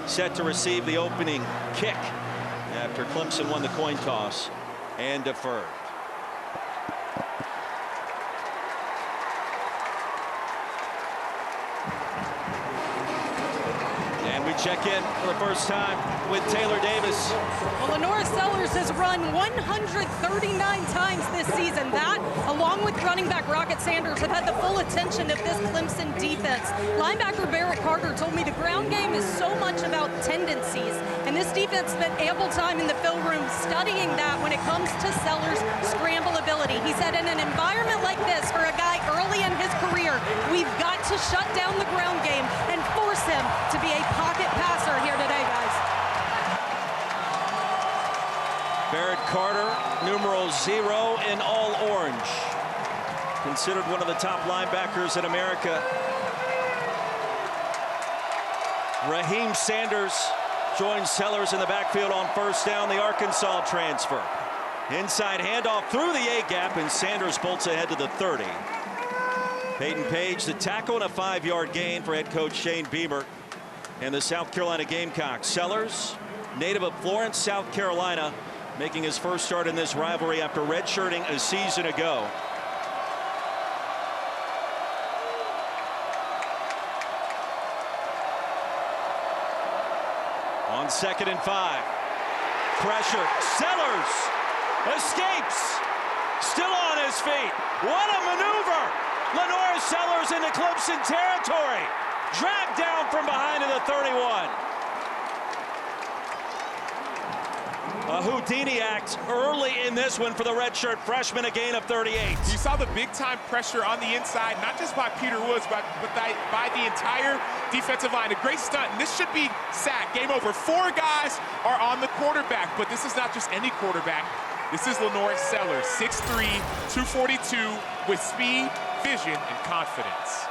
set to receive the opening kick after Clemson won the coin toss and deferred. And we check in for the first time with Taylor Davis. Well, LaNorris Sellers has run 139 times this season. That, along with running back Rocket Sanders, have had the full attention of this Clemson defense. Linebacker Barrett Carter told me the ground game is so much about tendencies, and this defense spent ample time in the film room studying that when it comes to Sellers' scramble ability. He said in an environment like this, for a guy early in his career, we've got to shut down the ground game and force him to be a pocket passer here today, guys. Barrett Carter, numeral 0 in all orange. Considered one of the top linebackers in America. Raheem Sanders joins Sellers in the backfield on first down, the Arkansas transfer. Inside handoff through the A-gap, and Sanders bolts ahead to the 30. Peyton Page, the tackle, and a 5-yard gain for head coach Shane Beamer and the South Carolina Gamecocks. Sellers, native of Florence, South Carolina, making his first start in this rivalry after redshirting a season ago. On 2nd and 5. Pressure. Sellers escapes. Still on his feet. What a maneuver. LaNorris Sellers into Clemson territory. Dragged down from behind to the 31. A Houdini act early in this one for the redshirt freshman, a gain of 38. You saw the big-time pressure on the inside, not just by Peter Woods, but by the entire defensive line. A great stunt, and this should be sack. Game over. 4 guys are on the quarterback, but this is not just any quarterback. This is LaNorris Sellers, 6'3", 242, with speed, vision, and confidence.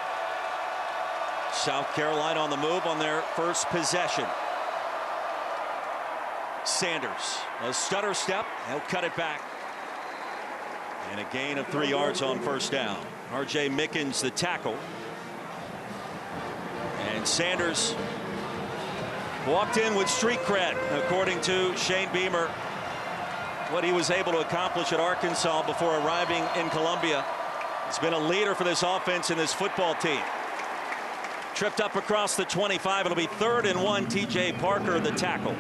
South Carolina on the move on their first possession. Sanders, a stutter step, he'll cut it back. And a gain of 3 yards on first down. R.J. Mickens, the tackle. And Sanders walked in with street cred, according to Shane Beamer. What he was able to accomplish at Arkansas before arriving in Columbia. He's been a leader for this offense and this football team. Tripped up across the 25. It'll be 3rd and 1. T.J. Parker, the tackle.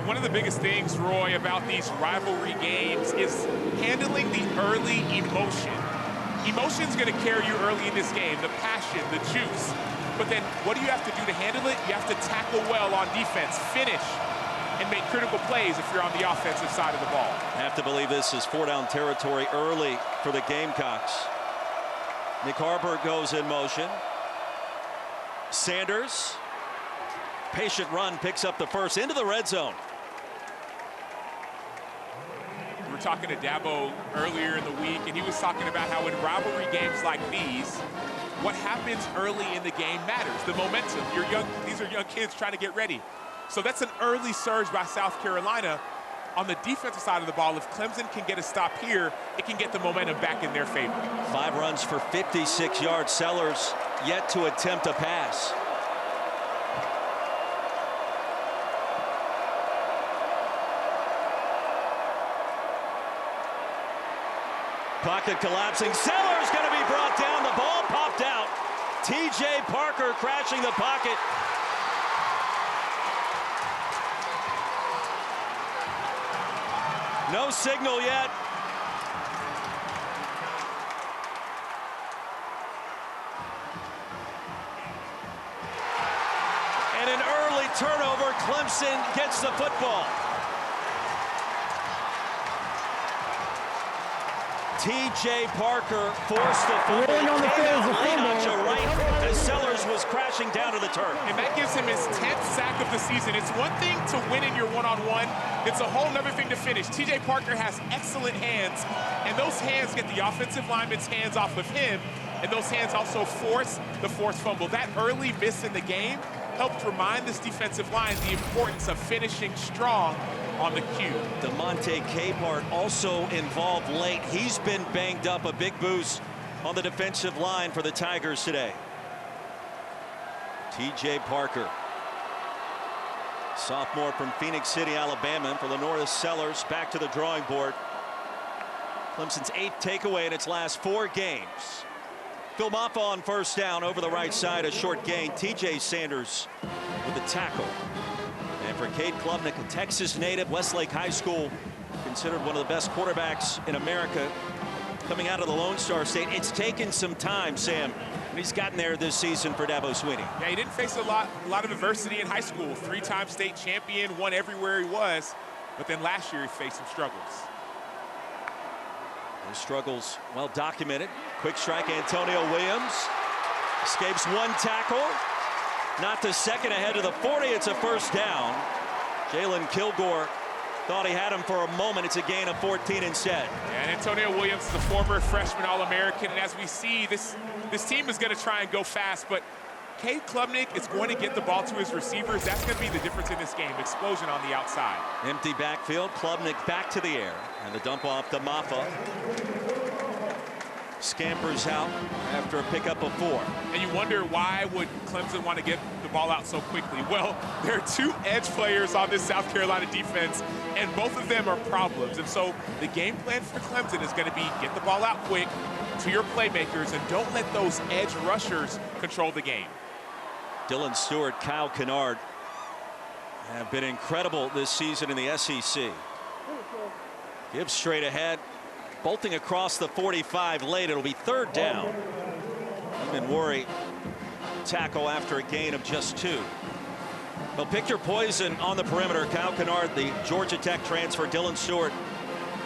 One of the biggest things, Roy, about these rivalry games is handling the early emotion. Emotion's going to carry you early in this game, the passion, the juice. But then what do you have to do to handle it? You have to tackle well on defense, finish, and make critical plays if you're on the offensive side of the ball. I have to believe this is 4-down territory early for the Gamecocks. Nick Harper goes in motion. Sanders, patient run, picks up the first into the red zone. We were talking to Dabo earlier in the week, and he was talking about how in rivalry games like these, what happens early in the game matters. The momentum. These are young kids trying to get ready. So that's an early surge by South Carolina. On the defensive side of the ball, if Clemson can get a stop here, it can get the momentum back in their favor. 5 runs for 56 yards. Sellers yet to attempt a pass. Pocket collapsing. Sellers going to be brought down. The ball popped out. T.J. Parker crashing the pocket. No signal yet. And an early turnover. Clemson gets the football. T.J. Parker forced the fumble. On the field, right as Sellers was crashing down to the turf. And that gives him his 10th sack of the season. It's one thing to win in your one-on-one. It's a whole nother thing to finish. T.J. Parker has excellent hands, and those hands get the offensive lineman's hands off of him, and those hands also force the forced fumble. That early miss in the game helped remind this defensive line the importance of finishing strong on the cue. DeMonte Capehart also involved late. He's been banged up. A big boost on the defensive line for the Tigers today. T.J. Parker Sophomore from Phoenix City, Alabama, for LaNorris Sellers back to the drawing board. Clemson's 8th takeaway in its last 4 games. Phil Maffa on first down over the right side, a short gain. TJ Sanders with the tackle. And for Cade Klubnik, a Texas native, Westlake High School, considered one of the best quarterbacks in America, coming out of the Lone Star State. It's taken some time, Sam, and he's gotten there this season for Dabo Swinney. Yeah, he didn't face a lot of adversity in high school. 3-time state champion, won everywhere he was, but then last year he faced some struggles. Those struggles well documented. Quick strike, Antonio Williams escapes 1 tackle, not the second, ahead to the 40. It's a first down. Jalen Kilgore thought he had him for a moment. It's a gain of 14 instead. And Antonio Williams is a former freshman All-American, and as we see, this team is going to try and go fast, but Cade Klubnik is going to get the ball to his receivers. That's going to be the difference in this game. Explosion on the outside. Empty backfield. Klubnik back to the air, and the dump off to Maffa. Scampers out after a pickup of 4. And you wonder, why would Clemson want to get the ball out so quickly? Well, there are 2 edge players on this South Carolina defense, and both of them are problems. And so the game plan for Clemson is going to be get the ball out quick to your playmakers and don't let those edge rushers control the game. Dylan Stewart, Kyle Kennard have been incredible this season in the SEC. Gives straight ahead, bolting across the 45 late. It'll be 3rd down. Even worry tackle after a gain of just 2. Well, pick your poison on the perimeter. Kyle Kennard, the Georgia Tech transfer. Dylan Stewart,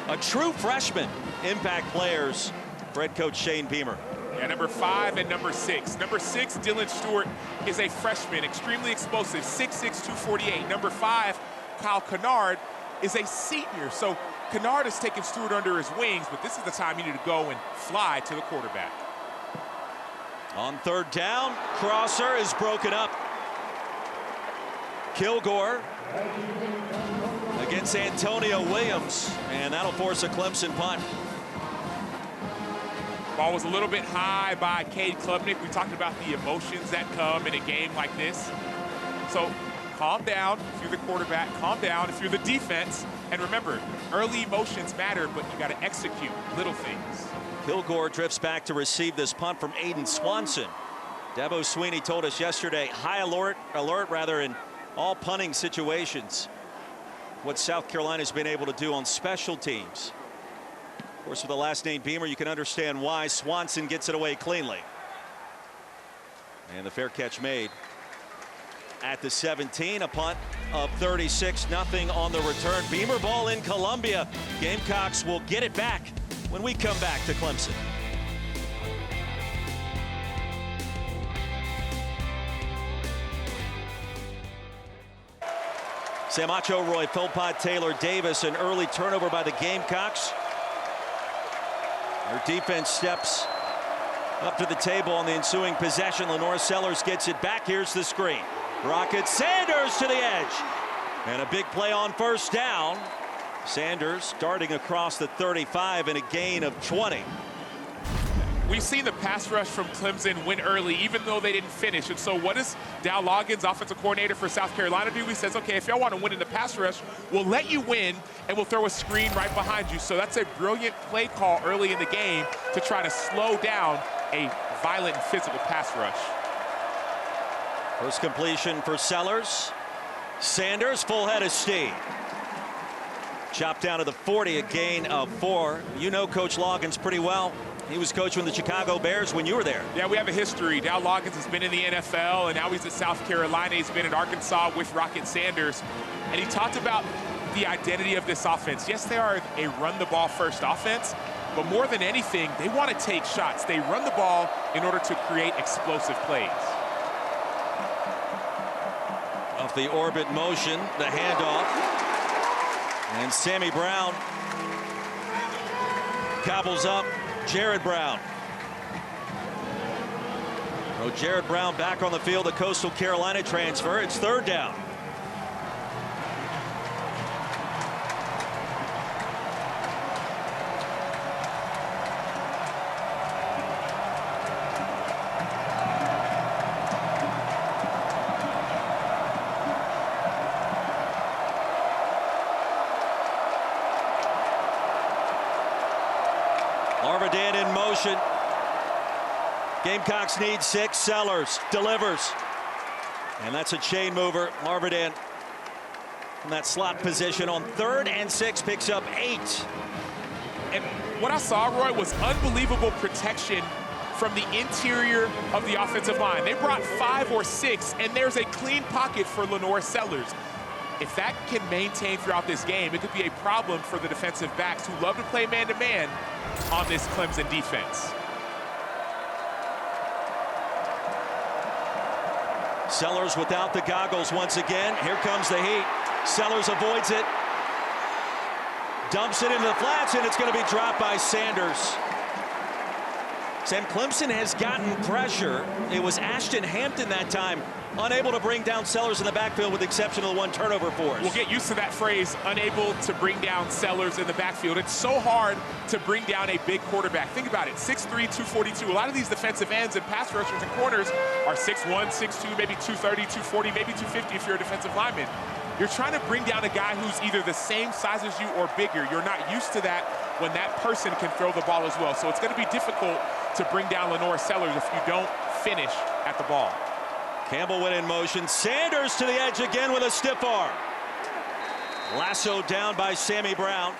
a true freshman. Impact players for head coach Shane Beamer. Yeah, number 5 and number 6. Number 6, Dylan Stewart, is a freshman, extremely explosive, 6'6", 248. Number 5, Kyle Kennard, is a senior. So Kennard has taken Stewart under his wings, but this is the time you need to go and fly to the quarterback. On 3rd down, crosser is broken up. Kilgore against Antonio Williams, and that'll force a Clemson punt. Ball was a little bit high by Cade Klubnik. We talked about the emotions that come in a game like this. So calm down if you're the quarterback, calm down if you're the defense, and remember, early emotions matter, but you got to execute little things. Kilgore drifts back to receive this punt from Aiden Swanson. Dabo Swinney told us yesterday, high alert in all punting situations. What South Carolina's been able to do on special teams. Of course, with the last name Beamer, you can understand why. Swanson gets it away cleanly. And the fair catch made at the 17. A punt of 36-0 on the return. Beamer ball in Columbia. Gamecocks will get it back when we come back to Clemson. Samacho, Roy, Philpott, Taylor, Davis, an early turnover by the Gamecocks. Their defense steps up to the table on the ensuing possession. LaNorris Sellers gets it back. Here's the screen. Rocket Sanders to the edge. And a big play on first down. Sanders darting across the 35 and a gain of 20. We've seen the pass rush from Clemson win early, even though they didn't finish. And so what does Dow Loggins, offensive coordinator for South Carolina, do? He says, okay, if y'all want to win in the pass rush, we'll let you win, and we'll throw a screen right behind you. So that's a brilliant play call early in the game to try to slow down a violent and physical pass rush. First completion for Sellers. Sanders, full head of steam. Chopped down to the 40, a gain of 4. You know Coach Loggins pretty well. He was coaching the Chicago Bears when you were there. Yeah, we have a history. Dow Loggins has been in the NFL, and now he's at South Carolina. He's been at Arkansas with Rocket Sanders. And he talked about the identity of this offense. Yes, they are a run-the-ball-first offense, but more than anything, they want to take shots. They run the ball in order to create explosive plays. Off the orbit motion, the handoff. And Sammy Brown gobbles up Jared Brown. So Jared Brown back on the field, the Coastal Carolina transfer. It's 3rd down. Marvadan in motion. Gamecocks need 6. Sellers delivers. And that's a chain mover. Marvadan from that slot position on 3rd and 6 picks up 8. And what I saw, Roy, was unbelievable protection from the interior of the offensive line. They brought 5 or 6, and there's a clean pocket for LaNorris Sellers. If that can maintain throughout this game, it could be a problem for the defensive backs who love to play man-to-man on this Clemson defense. Sellers without the goggles once again. Here comes the heat. Sellers avoids it. Dumps it into the flats, and it's going to be dropped by Sanders. Sam, Clemson has gotten pressure. It was Ashton Hampton that time, unable to bring down Sellers in the backfield with the exception of the 1 turnover force. We'll get used to that phrase, unable to bring down Sellers in the backfield. It's so hard to bring down a big quarterback. Think about it, 6'3", 242. A lot of these defensive ends and pass rushers and corners are 6'1", 6'2", maybe 230, 240, maybe 250 if you're a defensive lineman. You're trying to bring down a guy who's either the same size as you or bigger. You're not used to that when that person can throw the ball as well. So it's going to be difficult to bring down LaNorris Sellers if you don't finish at the ball. Campbell went in motion. Sanders to the edge again with a stiff arm. Lassoed down by Sammy Brown.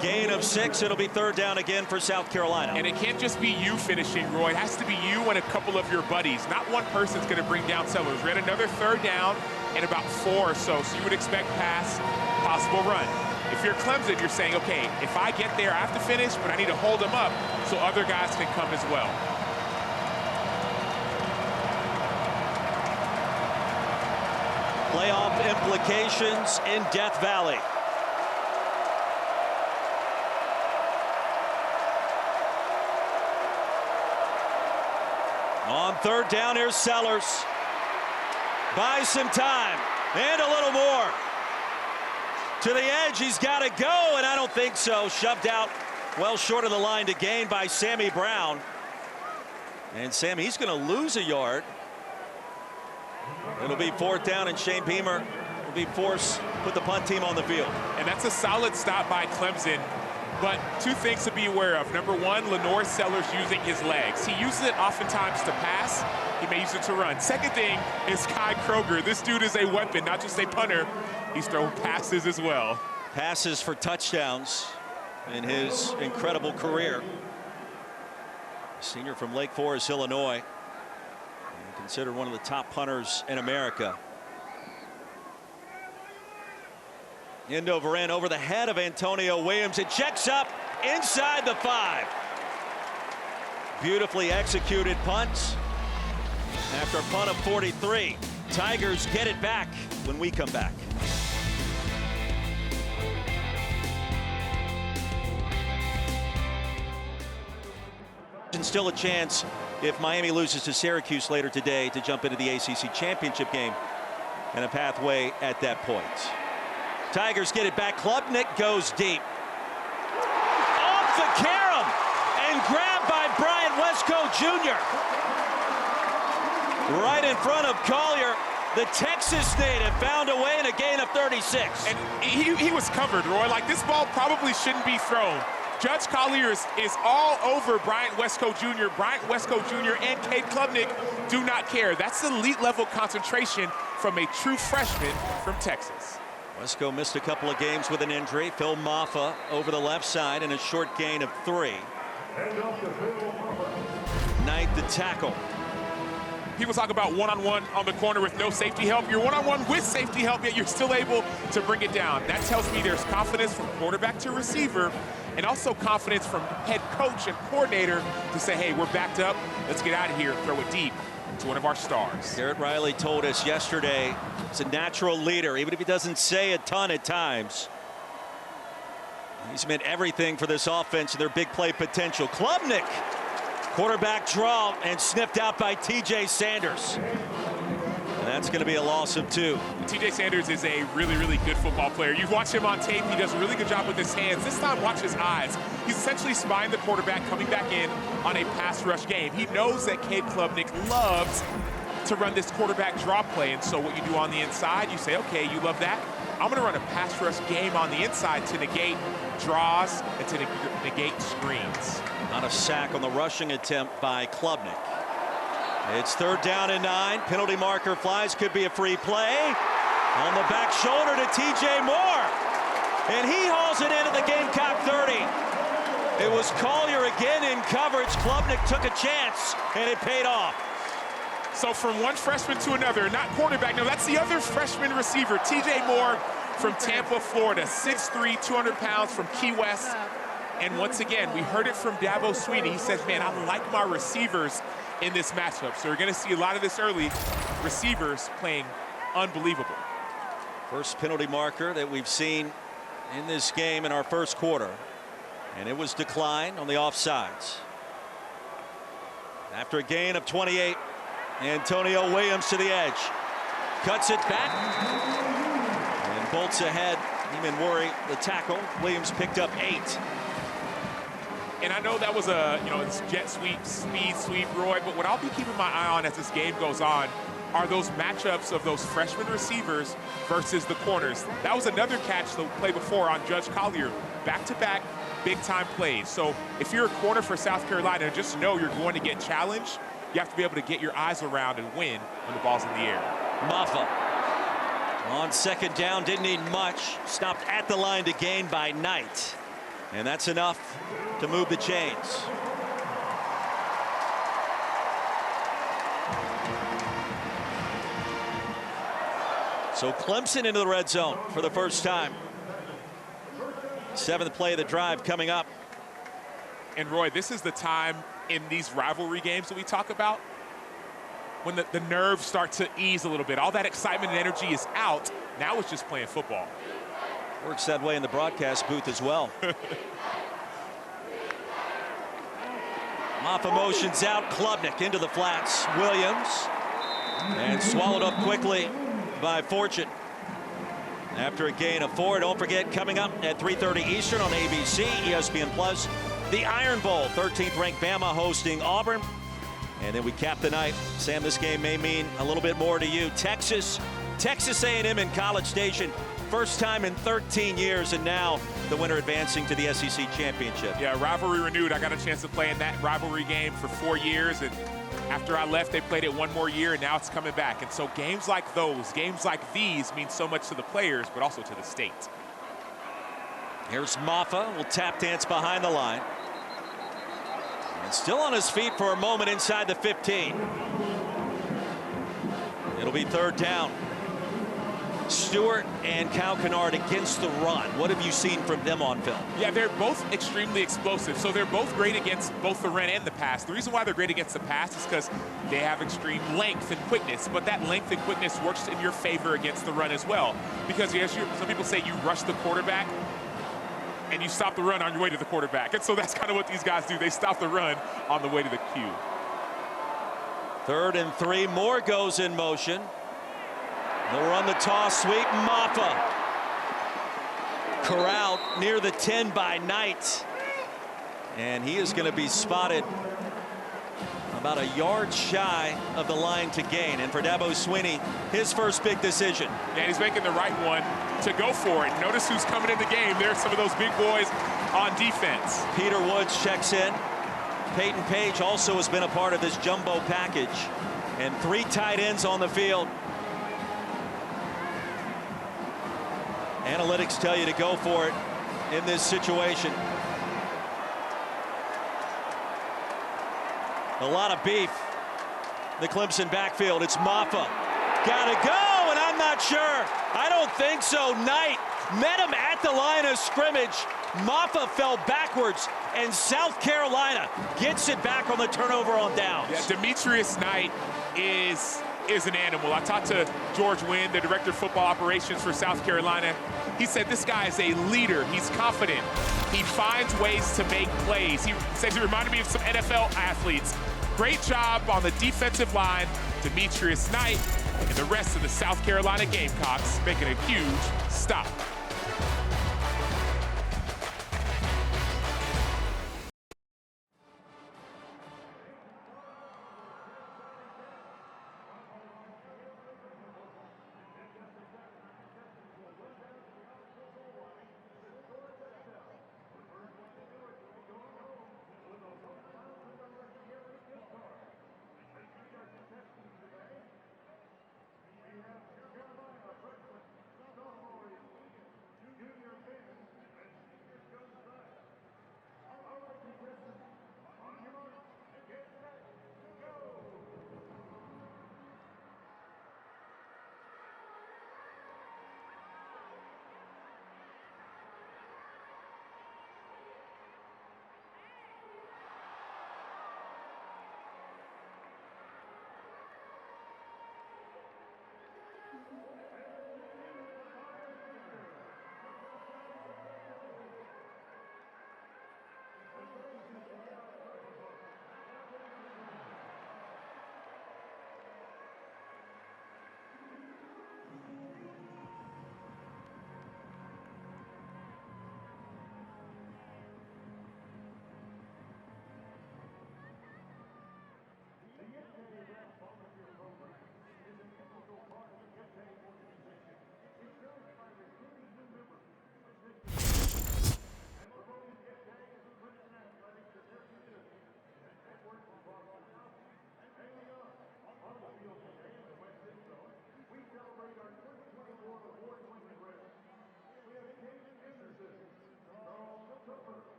Gain of 6. It'll be 3rd down again for South Carolina. And it can't just be you finishing, Roy. It has to be you and a couple of your buddies. Not one person's going to bring down Sellers. We had another 3rd down and about 4 or so. So you would expect pass, possible run. If you're Clemson, you're saying, okay, if I get there, I have to finish, but I need to hold them up so other guys can come as well. Playoff implications in Death Valley. On 3rd down, here's Sellers. Buys some time and a little more. To the edge, he's got to go, and I don't think so. Shoved out well short of the line to gain by Sammy Brown. And Sammy, he's going to lose a yard. It'll be 4th down, and Shane Beamer will be forced to put the punt team on the field. And that's a solid stop by Clemson. But 2 things to be aware of. Number 1, LaNorris Sellers using his legs. He uses it oftentimes to pass. He may use it to run. Second thing is Kai Kroger. This dude is a weapon, not just a punter. He's thrown passes as well. Passes for touchdowns in his incredible career. Senior from Lake Forest, Illinois. And considered one of the top punters in America. End over end over the head of Antonio Williams. It checks up inside the 5. Beautifully executed punt. After a punt of 43, Tigers get it back when we come back. And still a chance if Miami loses to Syracuse later today to jump into the ACC championship game and a pathway at that point. Tigers get it back. Klubnik goes deep. Off the carom and grabbed by Bryant Westco Jr. Right in front of Collier. The Texas native found a way in a gain of 36. And he was covered, Roy. Like, this ball probably shouldn't be thrown. Judge Collier is all over Bryant Westco Jr. Bryant Westco Jr. and Cade Klubnik do not care. That's elite level concentration from a true freshman from Texas. Westco missed a couple of games with an injury. Phil Maffa over the left side in a short gain of 3. Knight the tackle. People talk about one-on-one on the corner with no safety help. You're one-on-one with safety help, yet you're still able to bring it down. That tells me there's confidence from quarterback to receiver, and also confidence from head coach and coordinator to say, hey, we're backed up. Let's get out of here and throw it deep to one of our stars. Garrett Riley told us yesterday he's a natural leader, even if he doesn't say a ton at times. He's meant everything for this offense and their big play potential. Klubnik, quarterback draw and sniffed out by TJ Sanders. And that's going to be a loss of 2. TJ Sanders is a really, really good football player. You watch him on tape. He does a really good job with his hands. This time, watch his eyes. He's essentially spying the quarterback coming back in on a pass rush game. He knows that Cade Klubnik loves to run this quarterback draw play. And so what you do on the inside, you say, okay, you love that. I'm going to run a pass rush game on the inside to negate draws and to negate screens. Not a sack on the rushing attempt by Klubnik. It's 3rd down and 9. Penalty marker flies. Could be a free play. On the back shoulder to TJ Moore. And he hauls it into the Gamecock 30. It was Collier again in coverage. Klubnik took a chance, and it paid off. So from one freshman to another, not quarterback. No, that's the other freshman receiver, TJ Moore from Tampa, Florida. 6'3", 200 pounds from Key West. And once again, we heard it from Dabo Swinney. He says, man, I like my receivers in this matchup. So we're going to see a lot of this early. Receivers playing unbelievable. First penalty marker that we've seen in this game in our first quarter. And it was declined on the offsides. After a gain of 28, Antonio Williams to the edge. Cuts it back. And bolts ahead. Heeman worry the tackle. Williams picked up 8. And I know that was it's jet sweep, speed sweep, Roy, but what I'll be keeping my eye on as this game goes on are those matchups of those freshman receivers versus the corners. That was another catch the play before on Judge Collier. Back-to-back big-time plays. So if you're a corner for South Carolina, just know you're going to get challenged. You have to be able to get your eyes around and win when the ball's in the air. Maffa on 2nd down, didn't need much. Stopped at the line to gain by Knight. And that's enough to move the chains. So Clemson into the red zone for the first time. 7th play of the drive coming up. And Roy, this is the time in these rivalry games that we talk about when the nerves start to ease a little bit. All that excitement and energy is out. Now it's just playing football. Works that way in the broadcast booth as well. Maffa motions out. Klubnik into the flats. Williams. And swallowed up quickly by Fortune. After a gain of 4, don't forget, coming up at 3:30 Eastern on ABC, ESPN Plus, the Iron Bowl. 13th ranked Bama hosting Auburn. And then we cap the night. Sam, this game may mean a little bit more to you. Texas A&M in College Station. First time in 13 years, and now the winner advancing to the SEC championship. Yeah, rivalry renewed. I got a chance to play in that rivalry game for 4 years, and after I left, they played it 1 more year, and now it's coming back. And so games like those, games like these mean so much to the players, but also to the state. Here's Maffa, will tap dance behind the line. And still on his feet for a moment inside the 15. It'll be 3rd down. Stewart and Cal Kennard against the run. What have you seen from them on film? Yeah, they're both extremely explosive. So they're both great against both the run and the pass. The reason why they're great against the pass is because they have extreme length and quickness. But that length and quickness works in your favor against the run as well. Because as some people say, you rush the quarterback and you stop the run on your way to the quarterback. And so that's kind of what these guys do. They stop the run on the way to the cue. 3rd and 3. Moore goes in motion. They'll run the toss sweep. Maffa corralled near the 10 by Knight. And he is going to be spotted about a yard shy of the line to gain. And for Dabo Swinney, his first big decision. Yeah, he's making the right one to go for it. Notice who's coming in the game. There's some of those big boys on defense. Peter Woods checks in. Peyton Page also has been a part of this jumbo package. And 3 tight ends on the field. Analytics tell you to go for it in this situation. A lot of beef. The Clemson backfield. It's Maffa. Gotta go, and I'm not sure. I don't think so. Knight met him at the line of scrimmage. Maffa fell backwards, and South Carolina gets it back on the turnover on downs. Yeah, Demetrius Knight is an animal. I talked to George Wynn, the director of football operations for South Carolina. He said this guy is a leader. He's confident. He finds ways to make plays. He says he reminded me of some NFL athletes. Great job on the defensive line, Demetrius Knight, and the rest of the South Carolina Gamecocks making a huge stop.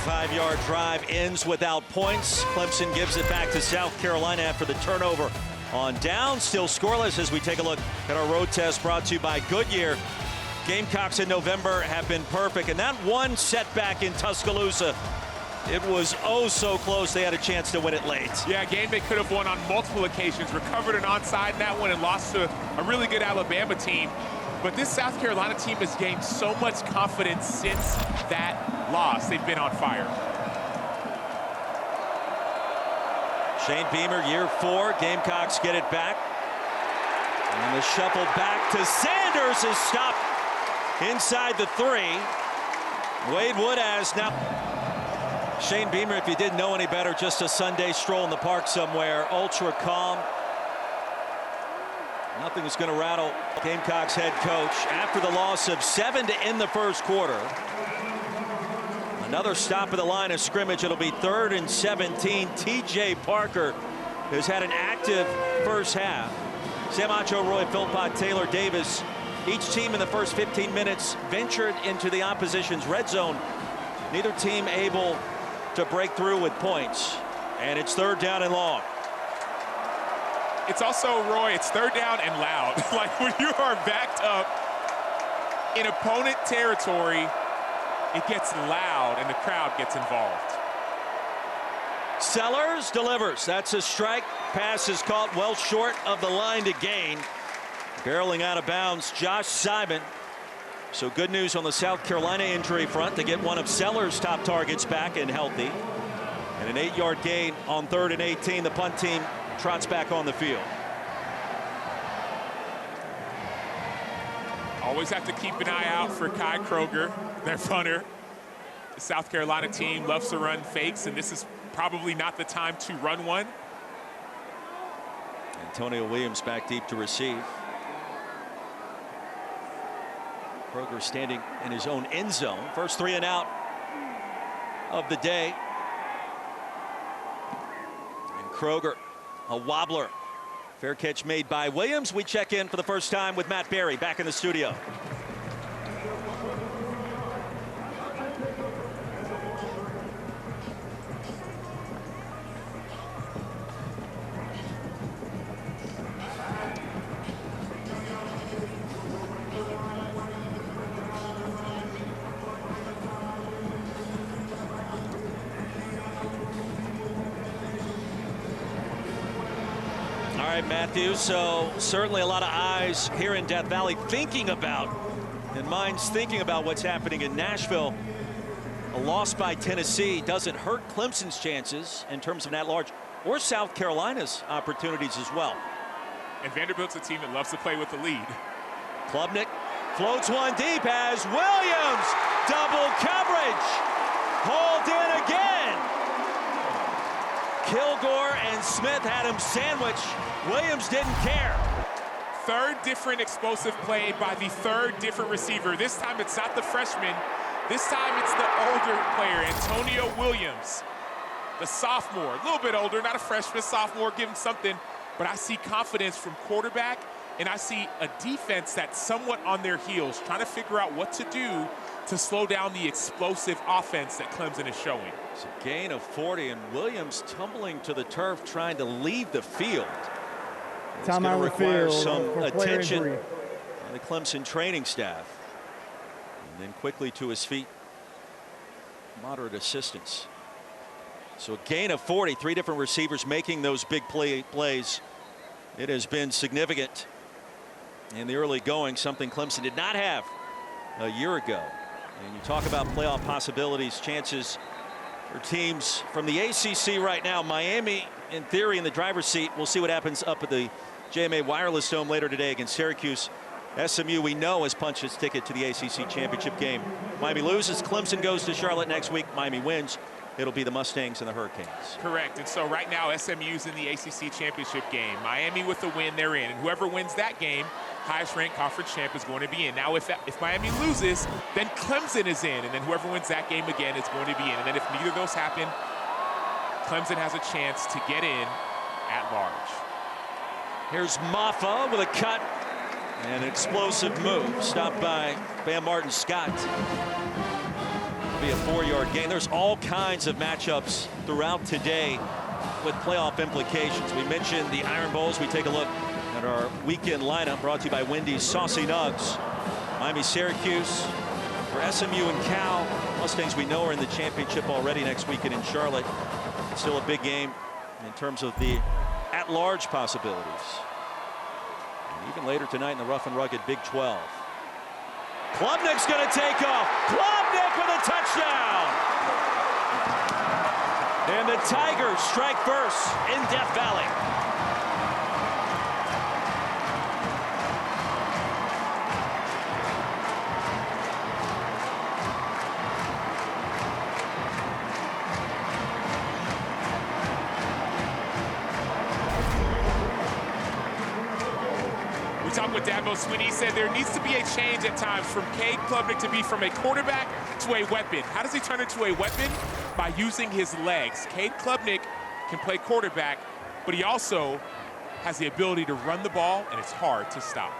75-yard drive ends without points. Clemson gives it back to South Carolina after the turnover on down. Still scoreless as we take a look at our road test brought to you by Goodyear. Gamecocks in November have been perfect, and that one setback in Tuscaloosa, it was oh so close. They had a chance to win it late. Yeah, a game they could have won on multiple occasions. Recovered an onside in that one and lost to a really good Alabama team. But this South Carolina team has gained so much confidence since that loss. They've been on fire. Shane Beamer, year 4. Gamecocks get it back. And the shuffle back to Sanders is stopped inside the 3. Wade Wood has now. Shane Beamer, if you didn't know any better, just a Sunday stroll in the park somewhere. Ultra calm. Nothing is going to rattle Gamecocks head coach after the loss of 7 to end the first quarter. Another stop at the line of scrimmage. It'll be 3rd and 17. TJ Parker has had an active first half. Sam Acho, Roy Philpott, Taylor Davis. Each team in the first 15 minutes ventured into the opposition's red zone. Neither team able to break through with points. And it's 3rd down and long. It's also, Roy, it's 3rd down and loud. Like when you are backed up in opponent territory, it gets loud and the crowd gets involved. Sellers delivers. That's a strike. Pass is caught well short of the line to gain. Barreling out of bounds, Josh Simon. So good news on the South Carolina injury front to get one of Sellers' top targets back and healthy. And an 8-yard gain on 3rd and 18. The punt team trots back on the field. Always have to keep an eye out for Kai Kroger, their punter. The South Carolina team loves to run fakes, and this is probably not the time to run one. Antonio Williams back deep to receive. Kroger standing in his own end zone. First 3 and out of the day. And Kroger, a wobbler. Fair catch made by Williams. We check in for the first time with Matt Berry back in the studio. All right, Matthew, so certainly a lot of eyes here in Death Valley thinking about, and minds thinking about what's happening in Nashville. A loss by Tennessee doesn't hurt Clemson's chances in terms of an at-large or South Carolina's opportunities as well. And Vanderbilt's a team that loves to play with the lead. Klubnik floats one deep as Williams double coverage. Hauled in again. Kilgore and Smith had him sandwiched. Williams didn't care. 3rd different explosive play by the 3rd different receiver. This time it's not the freshman. This time it's the older player, Antonio Williams. The sophomore, a little bit older, not a freshman, sophomore, give him something. But I see confidence from quarterback, and I see a defense that's somewhat on their heels, trying to figure out what to do to slow down the explosive offense that Clemson is showing. It's a gain of 40, and Williams tumbling to the turf trying to leave the field. It's going to require some attention on the Clemson training staff. And then quickly to his feet. Moderate assistance. So a gain of 40, 3 different receivers making those big plays. It has been significant in the early going, something Clemson did not have a year ago. And you talk about playoff possibilities, chances for teams from the ACC right now. Miami, in theory, in the driver's seat. We'll see what happens up at the JMA Wireless Dome later today against Syracuse. SMU, we know, has punched its ticket to the ACC championship game. Miami loses. Clemson goes to Charlotte next week. Miami wins. It'll be the Mustangs and the Hurricanes. Correct. And so right now, SMU's in the ACC championship game. Miami with the win, they're in. And whoever wins that game, highest ranked conference champ is going to be in. Now, if Miami loses, then Clemson is in. And then whoever wins that game again is going to be in. And then if neither of those happen, Clemson has a chance to get in at large. Here's Maffa with a cut and an explosive move. Stopped by Bam Martin Scott. be a 4-yard gain. There's all kinds of matchups throughout today with playoff implications. We mentioned the Iron Bowls. We take a look at our weekend lineup brought to you by Wendy's Saucy Nugs. Miami, Syracuse, for SMU and Cal. Mustangs we know are in the championship already next weekend in Charlotte. Still a big game in terms of the at-large possibilities. And even later tonight in the rough and rugged Big 12. Klubnik's going to take off. Klubnik with a touchdown. And the Tigers strike first in Death Valley. Talk with Dabo Swinney. He said there needs to be a change at times from Cade Klubnik to be from a quarterback to a weapon. How does he turn into a weapon? By using his legs. Cade Klubnik can play quarterback, but he also has the ability to run the ball, and it's hard to stop.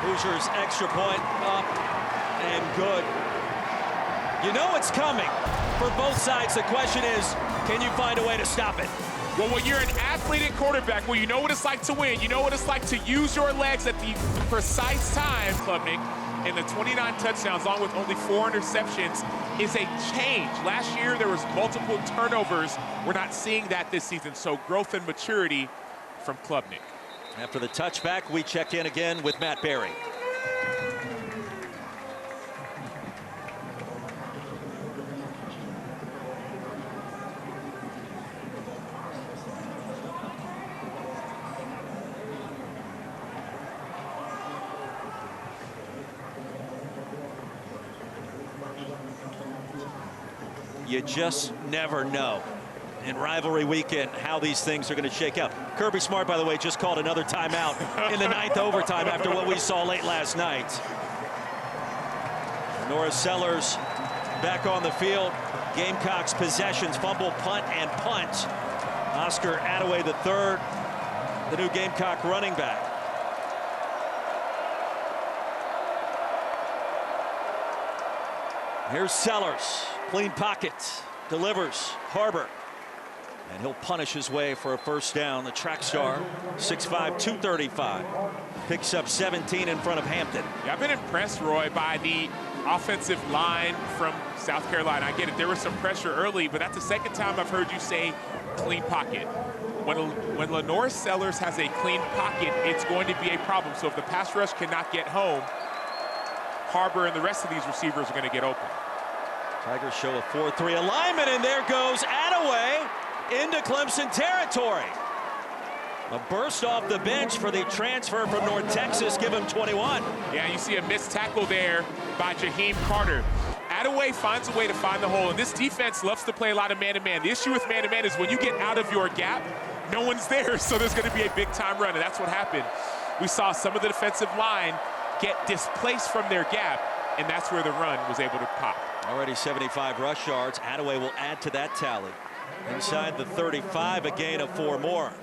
Hoosiers extra point up and good. You know it's coming for both sides. The question is, can you find a way to stop it? Well, when you're an athletic quarterback, well, you know what it's like to win. You know what it's like to use your legs at the precise time. Klubnik, and the 29 touchdowns, along with only 4 interceptions, is a change. Last year, there was multiple turnovers. We're not seeing that this season, so growth and maturity from Klubnik. After the touchback, we check in again with Matt Berry. You just never know in rivalry weekend how these things are going to shake out. Kirby Smart, by the way, just called another timeout in the 9th overtime after what we saw late last night. LaNorris Sellers back on the field. Gamecocks possessions, fumble, punt, and punt. Oscar Attaway III, the new Gamecock running back. Here's Sellers. Clean pocket, delivers, Harbor, and he'll punish his way for a first down. The track star, 6'5", 235, picks up 17 in front of Hampton. Yeah, I've been impressed, Roy, by the offensive line from South Carolina. I get it, there was some pressure early, but that's the second time I've heard you say clean pocket. When LaNorris Sellers has a clean pocket, it's going to be a problem. So if the pass rush cannot get home, Harbor and the rest of these receivers are going to get open. Tigers show a 4-3 alignment, and there goes Attaway into Clemson territory. A burst off the bench for the transfer from North Texas, give him 21. Yeah, you see a missed tackle there by Jaheim Carter. Attaway finds a way to find the hole, and this defense loves to play a lot of man-to-man. The issue with man-to-man is when you get out of your gap, no one's there, so there's going to be a big-time run, and that's what happened. We saw some of the defensive line get displaced from their gap, and that's where the run was able to pop. Already 75 rush yards. Attaway will add to that tally. Inside the 35, a gain of 4 more.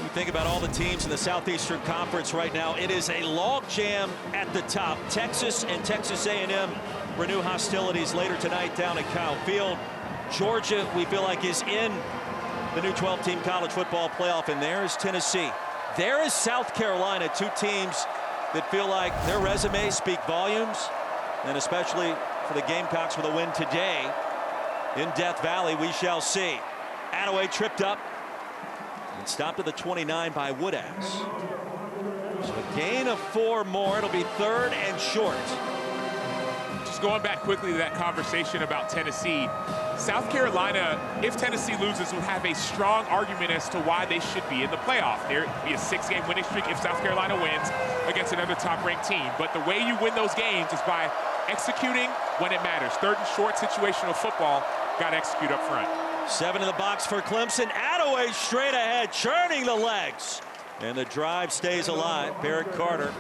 You think about all the teams in the Southeastern Conference right now, it is a log jam at the top. Texas and Texas A&M renew hostilities later tonight down at Kyle Field. Georgia, we feel like, is in the new 12-team college football playoff, and there is Tennessee. There is South Carolina, 2 teams that feel like their resumes speak volumes, and especially for the Gamecocks with a win today in Death Valley, we shall see. Attaway tripped up and stopped at the 29 by Woodass. So a gain of 4 more. It'll be 3rd and short. Just going back quickly to that conversation about Tennessee, South Carolina, if Tennessee loses, would have a strong argument as to why they should be in the playoff. There would be a 6-game winning streak if South Carolina wins against another top-ranked team. But the way you win those games is by executing when it matters. 3rd and short situational football, got to execute up front. 7 in the box for Clemson. Attaway straight ahead, churning the legs. And the drive stays alive. Barrett Carter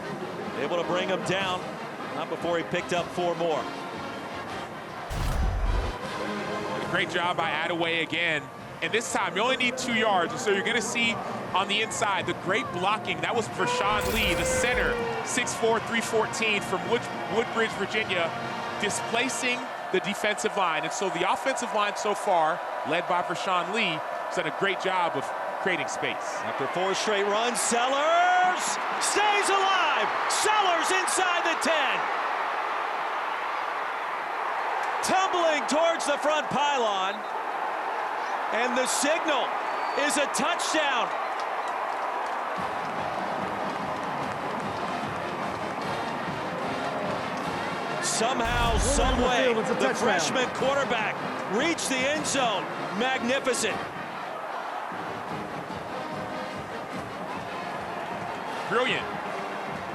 able to bring him down. Not before he picked up 4 more. Great job by Attaway again. And this time, you only need 2 yards. So you're going to see on the inside the great blocking. That was for Sean Lee, the center, 6'4", 314 from Woodbridge, Virginia. displacing the defensive line. And so the offensive line so far, led by Rashawn Lee, has done a great job of creating space. After 4 straight runs, Sellers stays alive. Sellers inside the 10. Tumbling towards the front pylon. And the signal is a touchdown. Somehow, some way, the freshman quarterback reached the end zone. Magnificent. Brilliant.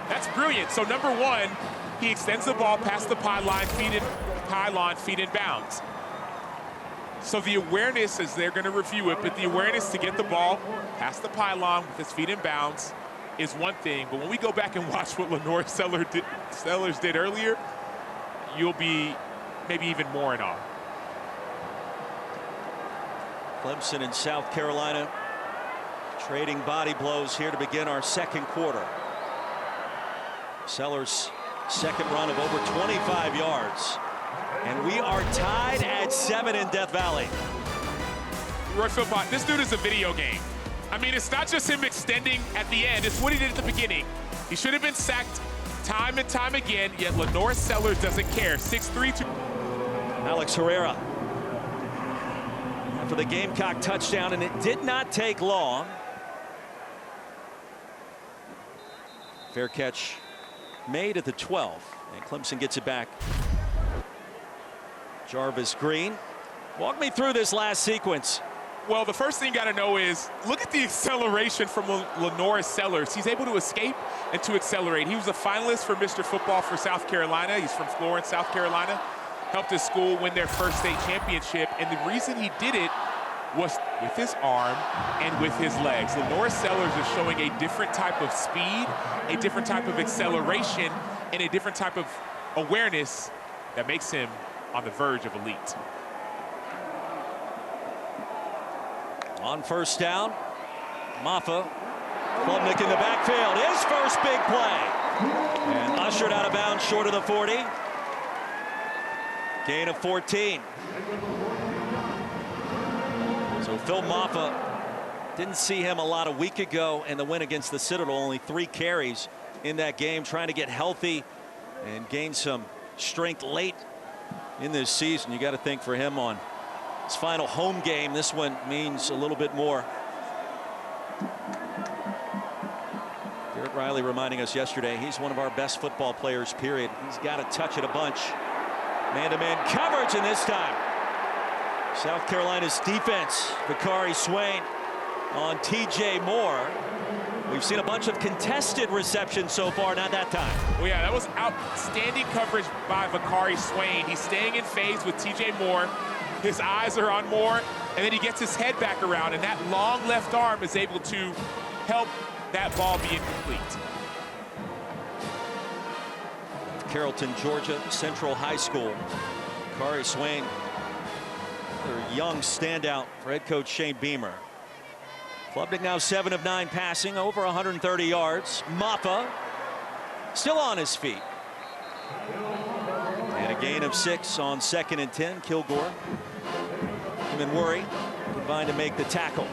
That's brilliant. So number one, he extends the ball past the pylon, feet in bounds. So the awareness, as they're going to review it, but the awareness to get the ball past the pylon with his feet in bounds is one thing. But when we go back and watch what LaNorris Sellers did earlier, you'll be maybe even more in awe. Clemson and South Carolina trading body blows here to begin our second quarter. Sellers' second run of over 25 yards. And we are tied at 7 in Death Valley. Roy Philpott, this dude is a video game. I mean, it's not just him extending at the end. It's what he did at the beginning. He should have been sacked time and time again, yet LaNorris Sellers doesn't care. 6'3", Alex Herrera after the Gamecock touchdown, and it did not take long. Fair catch made at the 12, and Clemson gets it back. Jarvis Green, walk me through this last sequence. Well, the first thing you got to know is look at the acceleration from LaNorris Sellers. He's able to escape and to accelerate. He was a finalist for Mr. Football for South Carolina. He's from Florence, South Carolina. Helped his school win their first state championship. And the reason he did it was with his arm and with his legs. LaNorris Sellers is showing a different type of speed, a different type of acceleration, and a different type of awareness that makes him on the verge of elite. On first down, Maffa, Klubnik in the backfield, his first big play. And ushered out of bounds short of the 40. Gain of 14. So Phil Maffa, didn't see him a lot a week ago in the win against the Citadel. Only 3 carries in that game, trying to get healthy and gain some strength late in this season. You got to think for him on his final home game, this one means a little bit more. Garrett Riley reminding us yesterday he's one of our best football players, period. He's got to touch it a bunch. Man-to-man coverage, and this time South Carolina's defense, Bakari Swain on TJ Moore. We've seen a bunch of contested receptions so far, not that time. Well, yeah, that was outstanding coverage by Bakari Swain. He's staying in phase with TJ Moore. His eyes are on Moore, and then he gets his head back around, and that long left arm is able to help that ball be incomplete. Carrollton, Georgia Central High School. Bakari Swain, another young standout for head coach Shane Beamer. Klubnik now 7 of 9 passing, over 130 yards. Maffa still on his feet. And a gain of 6 on 2nd and 10. Kilgore, him and Worry combined to make the tackle.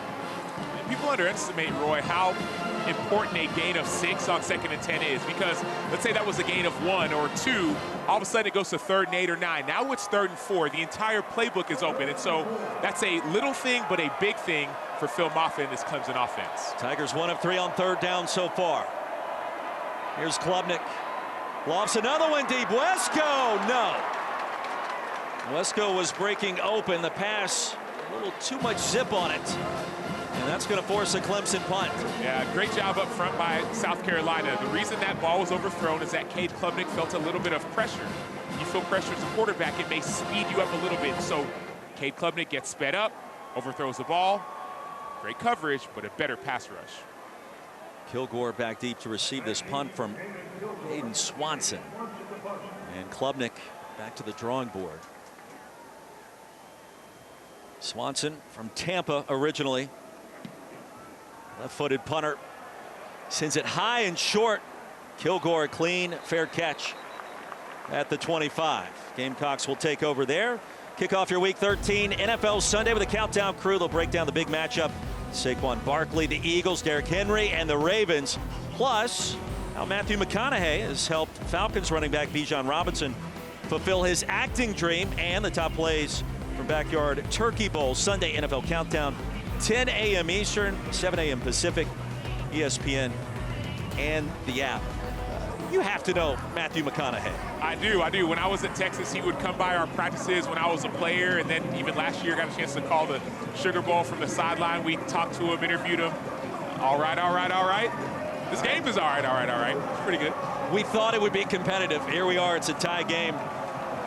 People underestimate, Roy, how important a gain of 6 on 2nd and 10 is, because let's say that was a gain of 1 or 2, all of a sudden it goes to 3rd and 8 or 9. Now it's 3rd and 4. The entire playbook is open, and so that's a little thing but a big thing for Phil Maffa and this Clemson offense. Tigers 1 of 3 on 3rd down so far. Here's Klubnik. Lofts another one deep. Wesco, no. Wesco was breaking open. The pass, a little too much zip on it. And that's going to force a Clemson punt. Yeah, great job up front by South Carolina. The reason that ball was overthrown is that Cade Klubnik felt a little bit of pressure. You feel pressure as a quarterback, it may speed you up a little bit. So Cade Klubnik gets sped up, overthrows the ball. Great coverage, but a better pass rush. Kilgore back deep to receive this punt from Aiden Swanson. And Klubnik back to the drawing board. Swanson from Tampa originally. Left-footed punter sends it high and short. Kilgore clean, fair catch. at the 25. Gamecocks will take over there. Kick off your Week 13 NFL Sunday with a countdown crew. They'll break down the big matchup. Saquon Barkley, the Eagles, Derrick Henry, and the Ravens. Plus, how Matthew McConaughey has helped Falcons running back Bijan Robinson fulfill his acting dream, and the top plays from Backyard Turkey Bowl. Sunday NFL Countdown, 10 a.m. Eastern, 7 a.m. Pacific, ESPN, and the app. You have to know Matthew McConaughey. I do. When I was at Texas, he would come by our practices when I was a player, and then even last year got a chance to call the Sugar Bowl from the sideline. We talked to him, interviewed him. All right. This game is all right. It's pretty good. We thought it would be competitive. Here we are. It's a tie game.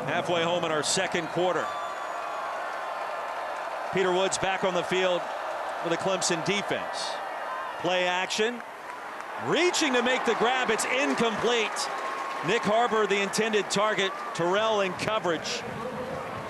Halfway home in our second quarter. Peter Woods back on the field for the Clemson defense. Play action. Reaching to make the grab. It's incomplete. Nick Harbor, the intended target. Terrell in coverage.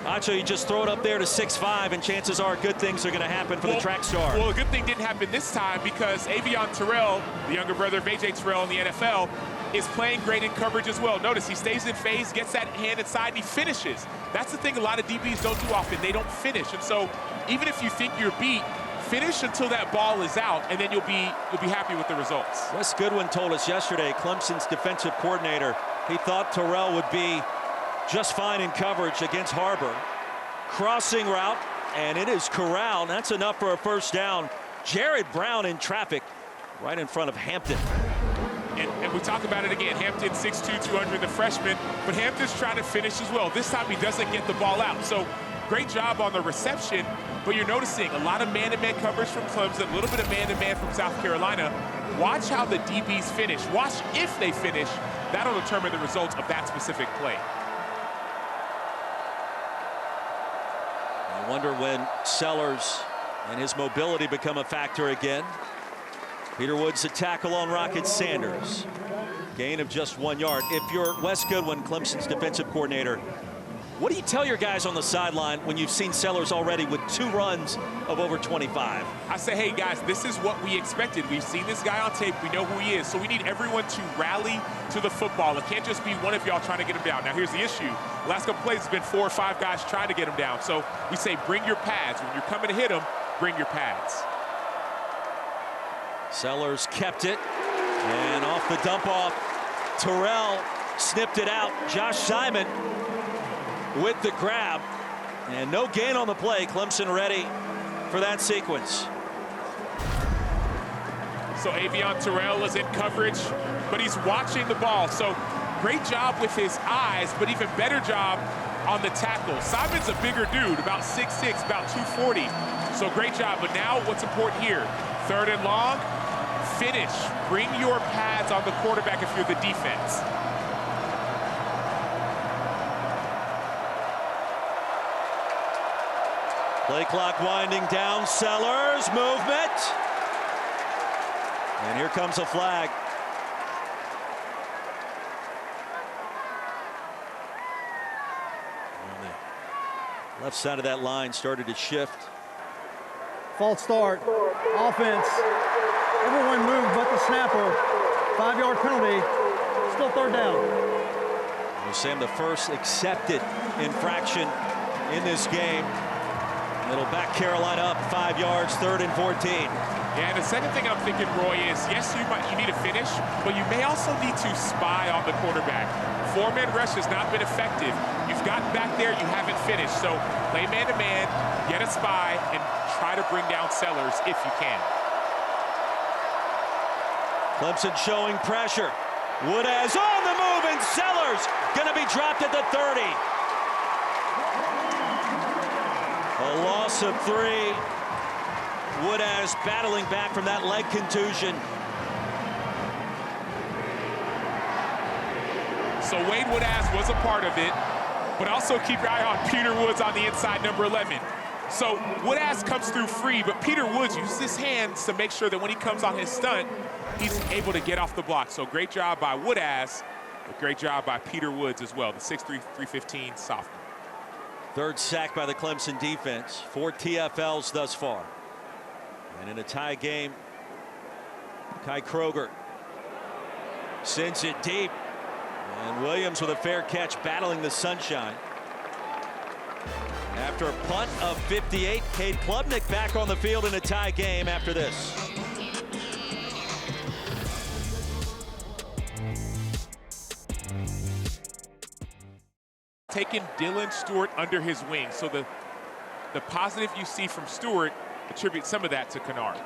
Actually, you just throw it up there to 6'5", and chances are good things are going to happen for the track star. Well, a good thing didn't happen this time because Avion Terrell, the younger brother of A.J. Terrell in the NFL, is playing great in coverage as well. Notice he stays in phase, gets that hand inside, and he finishes. That's the thing a lot of DBs don't do often. They don't finish. And so even if you think you're beat, finish until that ball is out, and then you'll be happy with the results. Wes Goodwin told us yesterday, Clemson's defensive coordinator, he thought Terrell would be just fine in coverage against Harbor. Crossing route, and it is corralled. That's enough for a first down. Jared Brown in traffic right in front of Hampton. And we talk about it again. Hampton 6'2", 200, the freshman, but Hampton's trying to finish as well. This time he doesn't get the ball out. So great job on the reception, but you're noticing a lot of man-to-man coverage from Clemson, a little bit of man-to-man from South Carolina. Watch how the DBs finish. Watch if they finish. That'll determine the results of that specific play. I wonder when Sellers and his mobility become a factor again. Peter Woods a tackle on Rocket Sanders. Gain of just 1 yard. If you're Wes Goodwin, Clemson's defensive coordinator, what do you tell your guys on the sideline when you've seen Sellers already with 2 runs of over 25? I say, hey, guys, this is what we expected. We've seen this guy on tape. We know who he is. So we need everyone to rally to the football. It can't just be one of y'all trying to get him down. Now, here's the issue. The last couple plays has been 4 or 5 guys trying to get him down. So we say, bring your pads. When you're coming to hit him, bring your pads. Sellers kept it. And off the dump off, Terrell snipped it out. Josh Simon with the grab, and no gain on the play. Clemson ready for that sequence. So Avion Terrell is in coverage, but he's watching the ball. So great job with his eyes, but even better job on the tackle. Simon's a bigger dude, about 6'6", about 240. So great job, but now what's important here? 3rd and long, finish. Bring your pads on the quarterback if you're the defense. Play clock winding down. Sellers, movement. And here comes a flag. And the left side of that line started to shift. False start. Offense. Everyone moved but the snapper. 5-yard penalty. Still 3rd down. Well, Sam, the first accepted infraction in this game. It'll back Carolina up 5 yards, 3rd and 14. Yeah, and the second thing I'm thinking, Roy, is yes, you need to finish, but you may also need to spy on the quarterback. 4-man rush has not been effective. You've gotten back there, you haven't finished. So play man-to-man, get a spy, and try to bring down Sellers if you can. Clemson showing pressure. Woodaz on the move, and Sellers going to be dropped at the 30. A loss of 3. Woodaz battling back from that leg contusion. So Wade Woodaz was a part of it, but also keep your eye on Peter Woods on the inside, number 11. So Woodaz comes through free, but Peter Woods uses his hands to make sure that when he comes on his stunt, he's able to get off the block. So great job by Woodaz, but great job by Peter Woods as well, the 6'3", 315 sophomore. 3rd sack by the Clemson defense. 4 TFLs thus far. And in a tie game, Kai Kroger sends it deep. And Williams with a fair catch, battling the sunshine. After a punt of 58, Cade Klubnik back on the field in a tie game after this. Taking Dylan Stewart under his wing. So the positive you see from Stewart, attribute some of that to Kennard.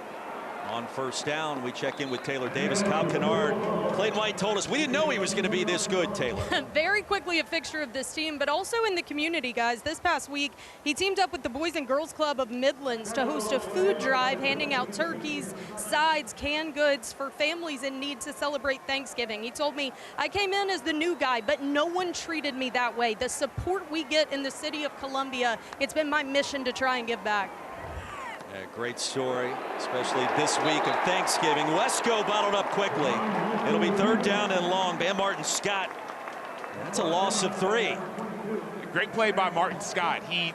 On first down, we check in with Taylor Davis. Kyle Kennard, Clayton White told us we didn't know he was going to be this good, Taylor. Very quickly a fixture of this team, but also in the community, guys. This past week, he teamed up with the Boys and Girls Club of Midlands to host a food drive, handing out turkeys, sides, canned goods for families in need to celebrate Thanksgiving. He told me, I came in as the new guy, but no one treated me that way. The support we get in the city of Columbia, it's been my mission to try and give back. Yeah, great story, especially this week of Thanksgiving. Wesco bottled up quickly. It'll be third down and long. Van Martin Scott. That's a loss of 3. Great play by Martin Scott. He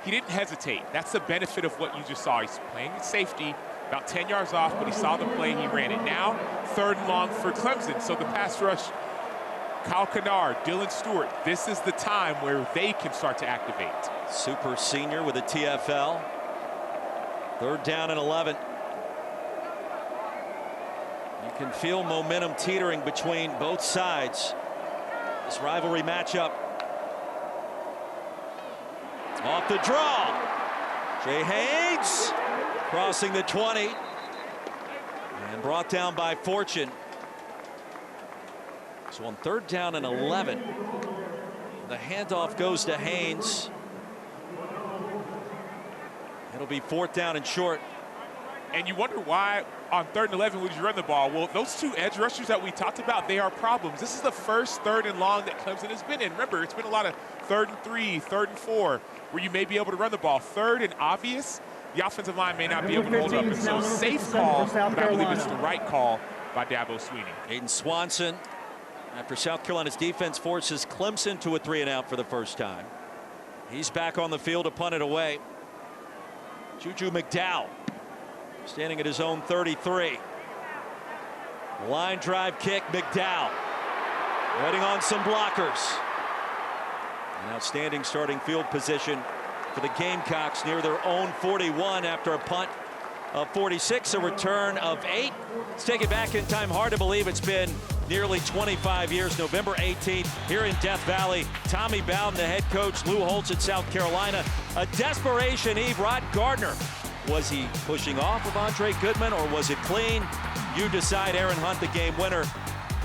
didn't hesitate. That's the benefit of what you just saw. He's playing at safety, about 10 yards off, but he saw the play, he ran it. Now, third and long for Clemson. So the pass rush, Kyle Kennard, Dylan Stewart, this is the time where they can start to activate. Super senior with a TFL. Third down and 11. You can feel momentum teetering between both sides. This rivalry matchup. Off the draw. Jay Haynes crossing the 20 and brought down by Fortune. So on third down and 11, the handoff goes to Haynes. It'll be fourth down and short. And you wonder why on third and 11 would you run the ball? Well, those two edge rushers that we talked about, they are problems. This is the first third and long that Clemson has been in. Remember, it's been a lot of 3rd and 3, 3rd and 4, where you may be able to run the ball. Third and obvious, the offensive line may not be able to hold up. And so safe call, but I believe it's the right call by Dabo Sweeney. Aiden Swanson, after South Carolina's defense forces Clemson to a 3-and-out for the first time. He's back on the field to punt it away. Juju McDowell standing at his own 33. Line drive kick, McDowell waiting on some blockers. An outstanding starting field position for the Gamecocks near their own 41 after a punt of 46, a return of 8. Let's take it back in time. Hard to believe it's been nearly 25 years. November 18th here in Death Valley. Tommy Bowden, the head coach, Lou Holtz at South Carolina. A desperation eve. Rod Gardner. Was he pushing off of Andre Goodman or was it clean? You decide. Aaron Hunt, the game winner.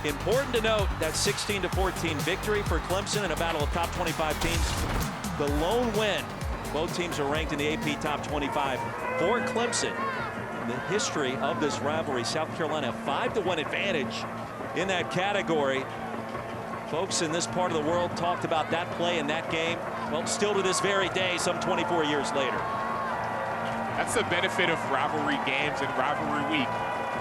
Important to note that 16-14 victory for Clemson in a battle of top 25 teams. The lone win. Both teams are ranked in the AP top 25 for Clemson. In the history of this rivalry, South Carolina 5-1 advantage in that category. Folks in this part of the world talked about that play in that game. Well, still to this very day, some 24 years later. That's the benefit of rivalry games and rivalry week.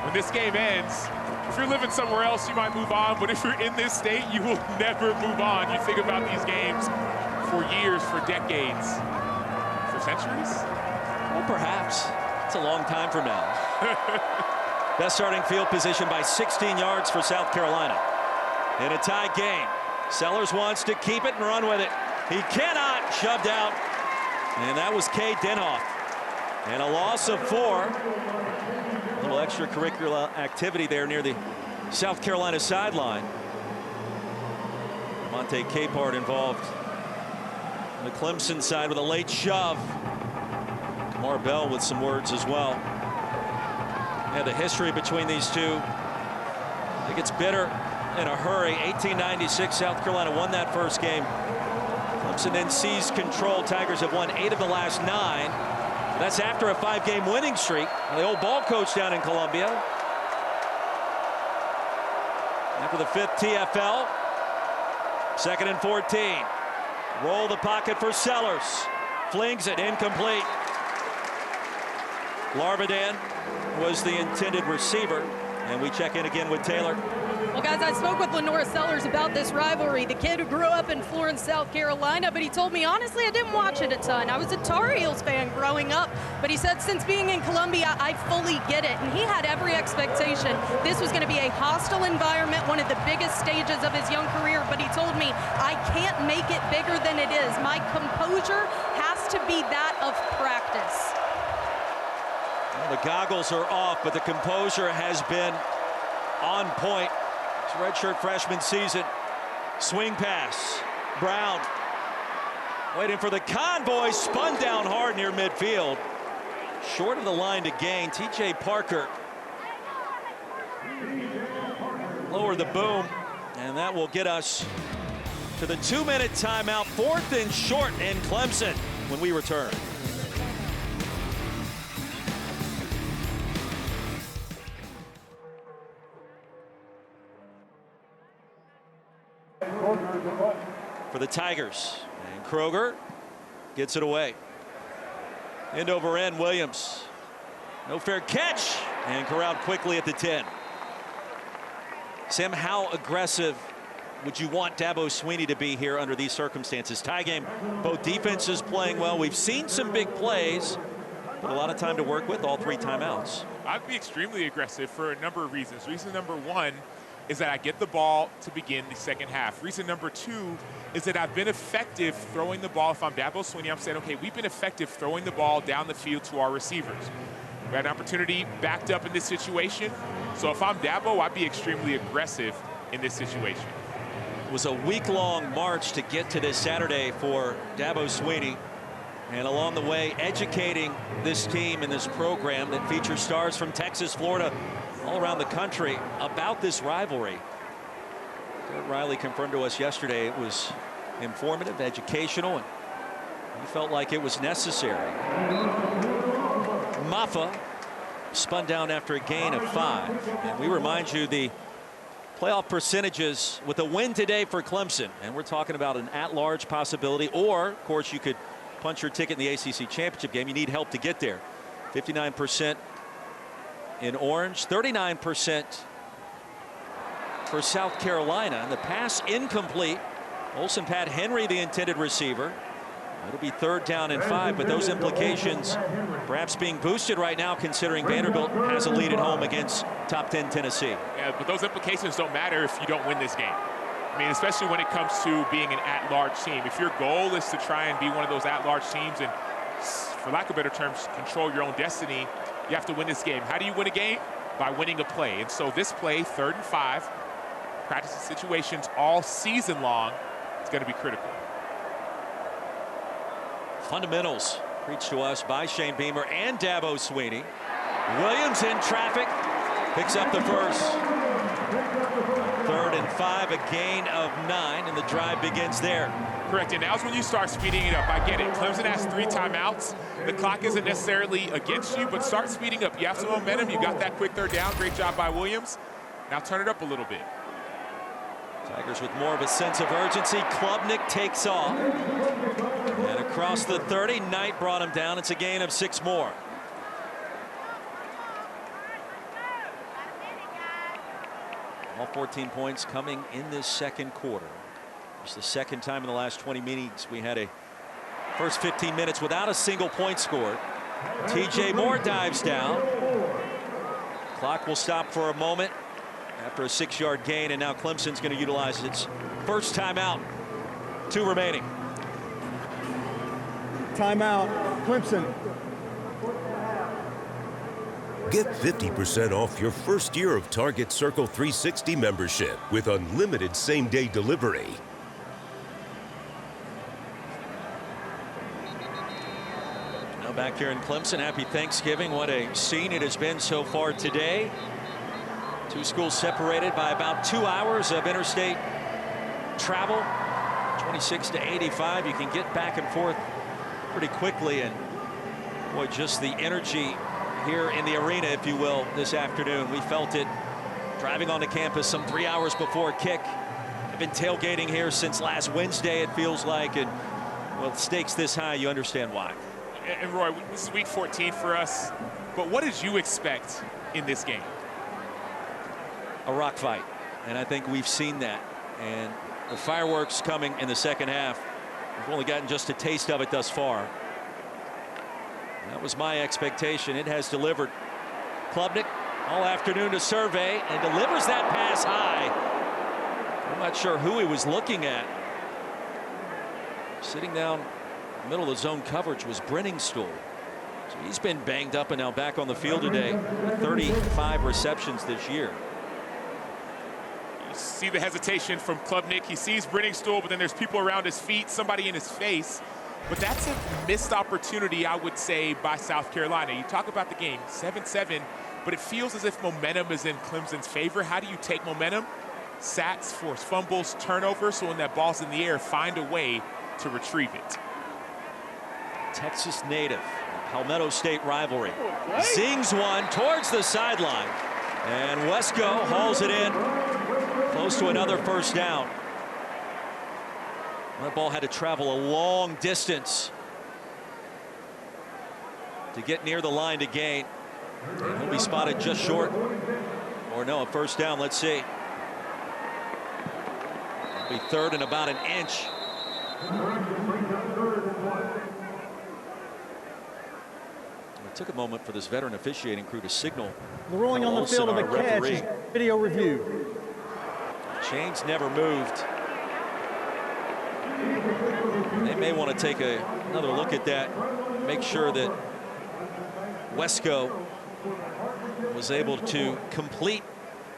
When this game ends, if you're living somewhere else, you might move on, but if you're in this state, you will never move on. You think about these games for years, for decades, for centuries? Well, perhaps. It's a long time from now. Best starting field position by 16 yards for South Carolina. In a tie game, Sellers wants to keep it and run with it. He cannot, shoved out. And that was Cade Denhoff. And a loss of 4. A little extracurricular activity there near the South Carolina sideline. Monte Capehart involved on the Clemson side with a late shove. Kamar Bell with some words as well. Yeah, the history between these two. It gets bitter in a hurry. 1896, South Carolina won that first game. Clemson then seized control. Tigers have won 8 of the last 9. That's after a 5-game winning streak. The old ball coach down in Columbia. After the 5th TFL. 2nd and 14. Roll the pocket for Sellers. Flings it incomplete. Larbadan was the intended receiver. And we check in again with Taylor. Well, guys, I spoke with LaNorris Sellers about this rivalry, the kid who grew up in Florence, South Carolina, but he told me, honestly, I didn't watch it a ton. I was a Tar Heels fan growing up, but he said since being in Columbia, I fully get it, and he had every expectation this was going to be a hostile environment, one of the biggest stages of his young career, but he told me, I can't make it bigger than it is. My composure has to be that of practice. Well, the goggles are off, but the composure has been on point. It's redshirt freshman season. Swing pass. Brown waiting for the convoy. Spun down hard near midfield. Short of the line to gain. TJ Parker lowered the boom, and that will get us to the 2-minute timeout. 4th and short in Clemson when we return. For the Tigers, and Kroger gets it away. End over end, Williams. No fair catch, and corralled quickly at the 10. Sam, how aggressive would you want Dabo Swinney to be here under these circumstances? Tie game, both defenses playing well. We've seen some big plays, but a lot of time to work with, all 3 timeouts. I'd be extremely aggressive for a number of reasons. Reason number 1 is that I get the ball to begin the second half. Reason number 2 is that I've been effective throwing the ball. If I'm Dabo Swinney, I'm saying, okay, we've been effective throwing the ball down the field to our receivers. We had an opportunity backed up in this situation. So if I'm Dabo, I'd be extremely aggressive in this situation. It was a week-long march to get to this Saturday for Dabo Swinney. And along the way, educating this team and this program that features stars from Texas, Florida, all around the country about this rivalry. Garrett Riley confirmed to us yesterday it was informative, educational, and he felt like it was necessary. Maffa spun down after a gain of 5. And we remind you the playoff percentages with a win today for Clemson. And we're talking about an at-large possibility, or, of course, you could punch your ticket in the ACC championship game. You need help to get there. 59% in orange, 39% for South Carolina. And the pass incomplete. Olsen Pat Henry, the intended receiver. It'll be 3rd down and 5, but those implications perhaps being boosted right now considering Vanderbilt has a lead at home against top 10 Tennessee. Yeah, but those implications don't matter if you don't win this game. I mean, especially when it comes to being an at-large team. If your goal is to try and be one of those at-large teams and, for lack of better terms, control your own destiny, you have to win this game. How do you win a game? By winning a play. And so this play, 3rd and 5, practice situations all season long, it's going to be critical. Fundamentals preached to us by Shane Beamer and Dabo Swinney. Williams in traffic, picks up the first. 3rd and 5, a gain of 9, and the drive begins there. Correct, and now's when you start speeding it up. I get it. Clemson has 3 timeouts. The clock isn't necessarily against you, but start speeding up. You have some momentum. You got that quick 3rd down. Great job by Williams. Now turn it up a little bit. Tigers with more of a sense of urgency. Klubnik takes off. And across the 30, Knight brought him down. It's a gain of 6 more. All 14 points coming in this second quarter. It's the 2nd time in the last 20 minutes we had a first 15 minutes without a single point scored. TJ Moore dives down. Clock will stop for a moment after a 6-yard gain, and now Clemson's going to utilize its first timeout. 2 remaining. Timeout, Clemson. Get 50% off your first year of Target Circle 360 membership with unlimited same-day delivery. Now back here in Clemson, happy Thanksgiving. What a scene it has been so far today. 2 schools separated by about 2 hours of interstate travel. 26 to 85. You can get back and forth pretty quickly, and boy, just the energy here in the arena, if you will, this afternoon. We felt it driving onto campus some 3 hours before kick. I've been tailgating here since last Wednesday, it feels like, and well, stakes this high, you understand why. And Roy, this is week 14 for us, but what did you expect in this game? a rock fight, and I think we've seen that. And the fireworks coming in the second half. We've only gotten just a taste of it thus far. That was my expectation. It has delivered. Klubnik all afternoon to survey and delivers that pass high. I'm not sure who he was looking at. Sitting down in the middle of the zone coverage was Brenningstool. So he's been banged up and now back on the field today. 35 receptions this year. You see the hesitation from Klubnik. He sees Brenningstool, but then there's people around his feet, somebody in his face. But that's a missed opportunity, I would say, by South Carolina. You talk about the game, 7-7, but it feels as if momentum is in Clemson's favor. How do you take momentum? Sacks, force fumbles, turnovers, so when that ball's in the air, find a way to retrieve it. Texas native, Palmetto State rivalry. Zings one towards the sideline. And Wesco hauls it in. Close to another first down. That ball had to travel a long distance to get near the line to gain. And he'll be spotted just short. Or no, a first down. Let's see. It'll be third and about an inch. It took a moment for this veteran officiating crew to signal. The ruling on the field of a catch is video review. Chains never moved. They may want to take another look at that. Make sure that Wesco was able to complete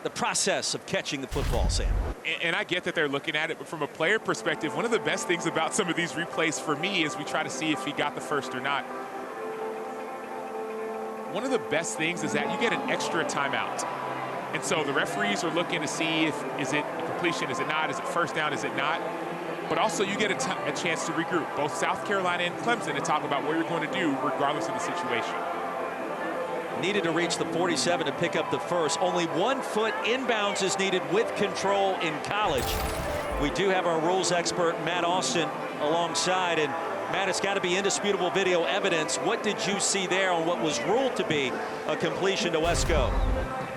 the process of catching the football, Sam. And I get that they're looking at it, but from a player perspective, one of the best things about some of these replays for me is we try to see if he got the first or not. One of the best things is that you get an extra timeout. And so the referees are looking to see if, is it a completion, is it not, is it first down, is it not? But also you get a chance to regroup, both South Carolina and Clemson, to talk about what you're going to do regardless of the situation. Needed to reach the 47 to pick up the first. Only 1 foot inbounds is needed with control in college. We do have our rules expert, Matt Austin, alongside. And Matt, it's got to be indisputable video evidence. What did you see there on what was ruled to be a completion to Wesco?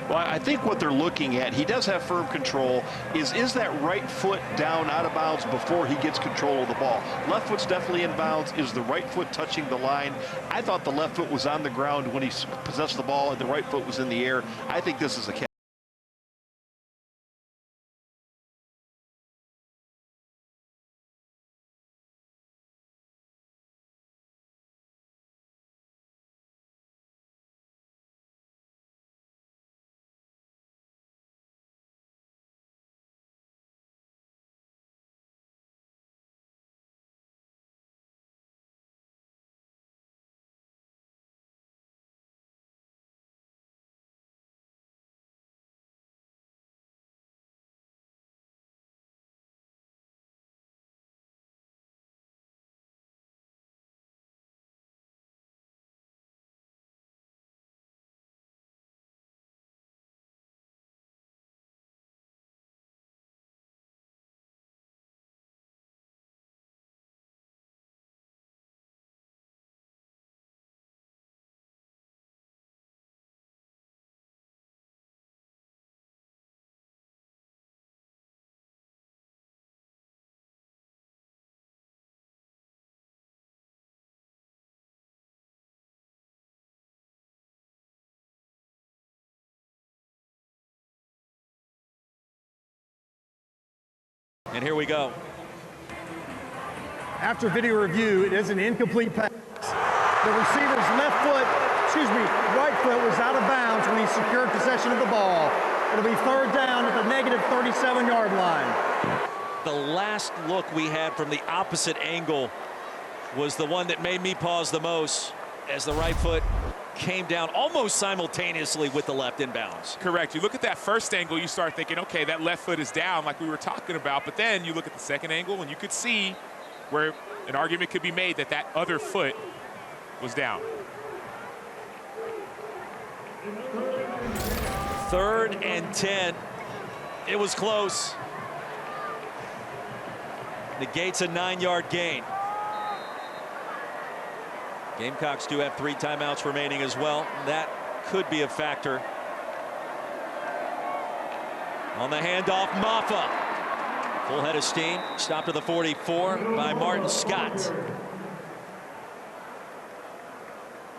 Well, I think what they're looking at, he does have firm control, is that right foot down out of bounds before he gets control of the ball. Left foot's definitely in bounds. Is the right foot touching the line? I thought the left foot was on the ground when he possessed the ball and the right foot was in the air. I think this is a catch. And here we go. After video review, it is an incomplete pass. The receiver's right foot was out of bounds when he secured possession of the ball. It'll be third down at the negative 37-yard line. The last look we had from the opposite angle was the one that made me pause the most, as the right foot came down almost simultaneously with the left inbounds. Correct. You look at that first angle, you start thinking, okay, that left foot is down like we were talking about. But then you look at the second angle and you could see where an argument could be made that that other foot was down. Third and 10. It was close. Negates a 9-yard gain. Gamecocks do have 3 timeouts remaining as well. That could be a factor. On the handoff, Maffa. Full head of steam. Stopped to the 44 by Martin Scott.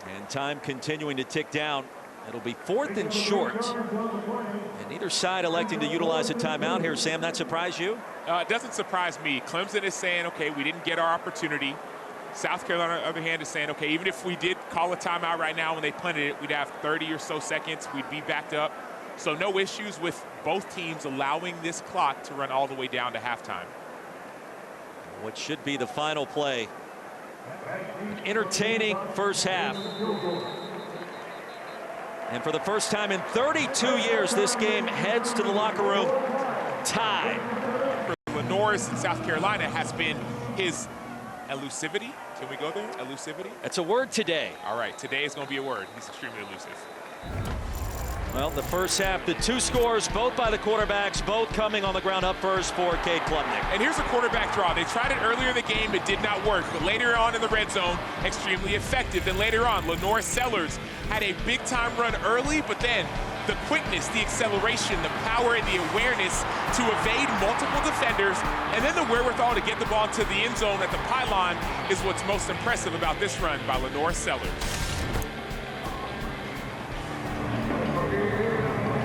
And time continuing to tick down. It'll be 4th and short. And neither side electing to utilize a timeout here. Sam, that surprise you? It doesn't surprise me. Clemson is saying, okay, we didn't get our opportunity. South Carolina, on the other hand, is saying, okay, even if we did call a timeout right now when they punted it, we'd have 30 or so seconds. We'd be backed up. So no issues with both teams allowing this clock to run all the way down to halftime. What should be the final play. Entertaining first half. And for the first time in 32 years, this game heads to the locker room tied. LaNorris in South Carolina has been his elusivity. Can we go there? Elusivity? That's a word today. All right, today is going to be a word. He's extremely elusive. Well, the first half, the 2 scores, both by the quarterbacks, both coming on the ground up first for Cade Klubnik. And here's a quarterback draw. They tried it earlier in the game. It did not work. But later on in the red zone, extremely effective. Then later on, LaNorris Sellers had a big-time run early, but then the quickness, the acceleration, the power, and the awareness to evade multiple defenders, and then the wherewithal to get the ball into the end zone at the pylon is what's most impressive about this run by LaNorris Sellers.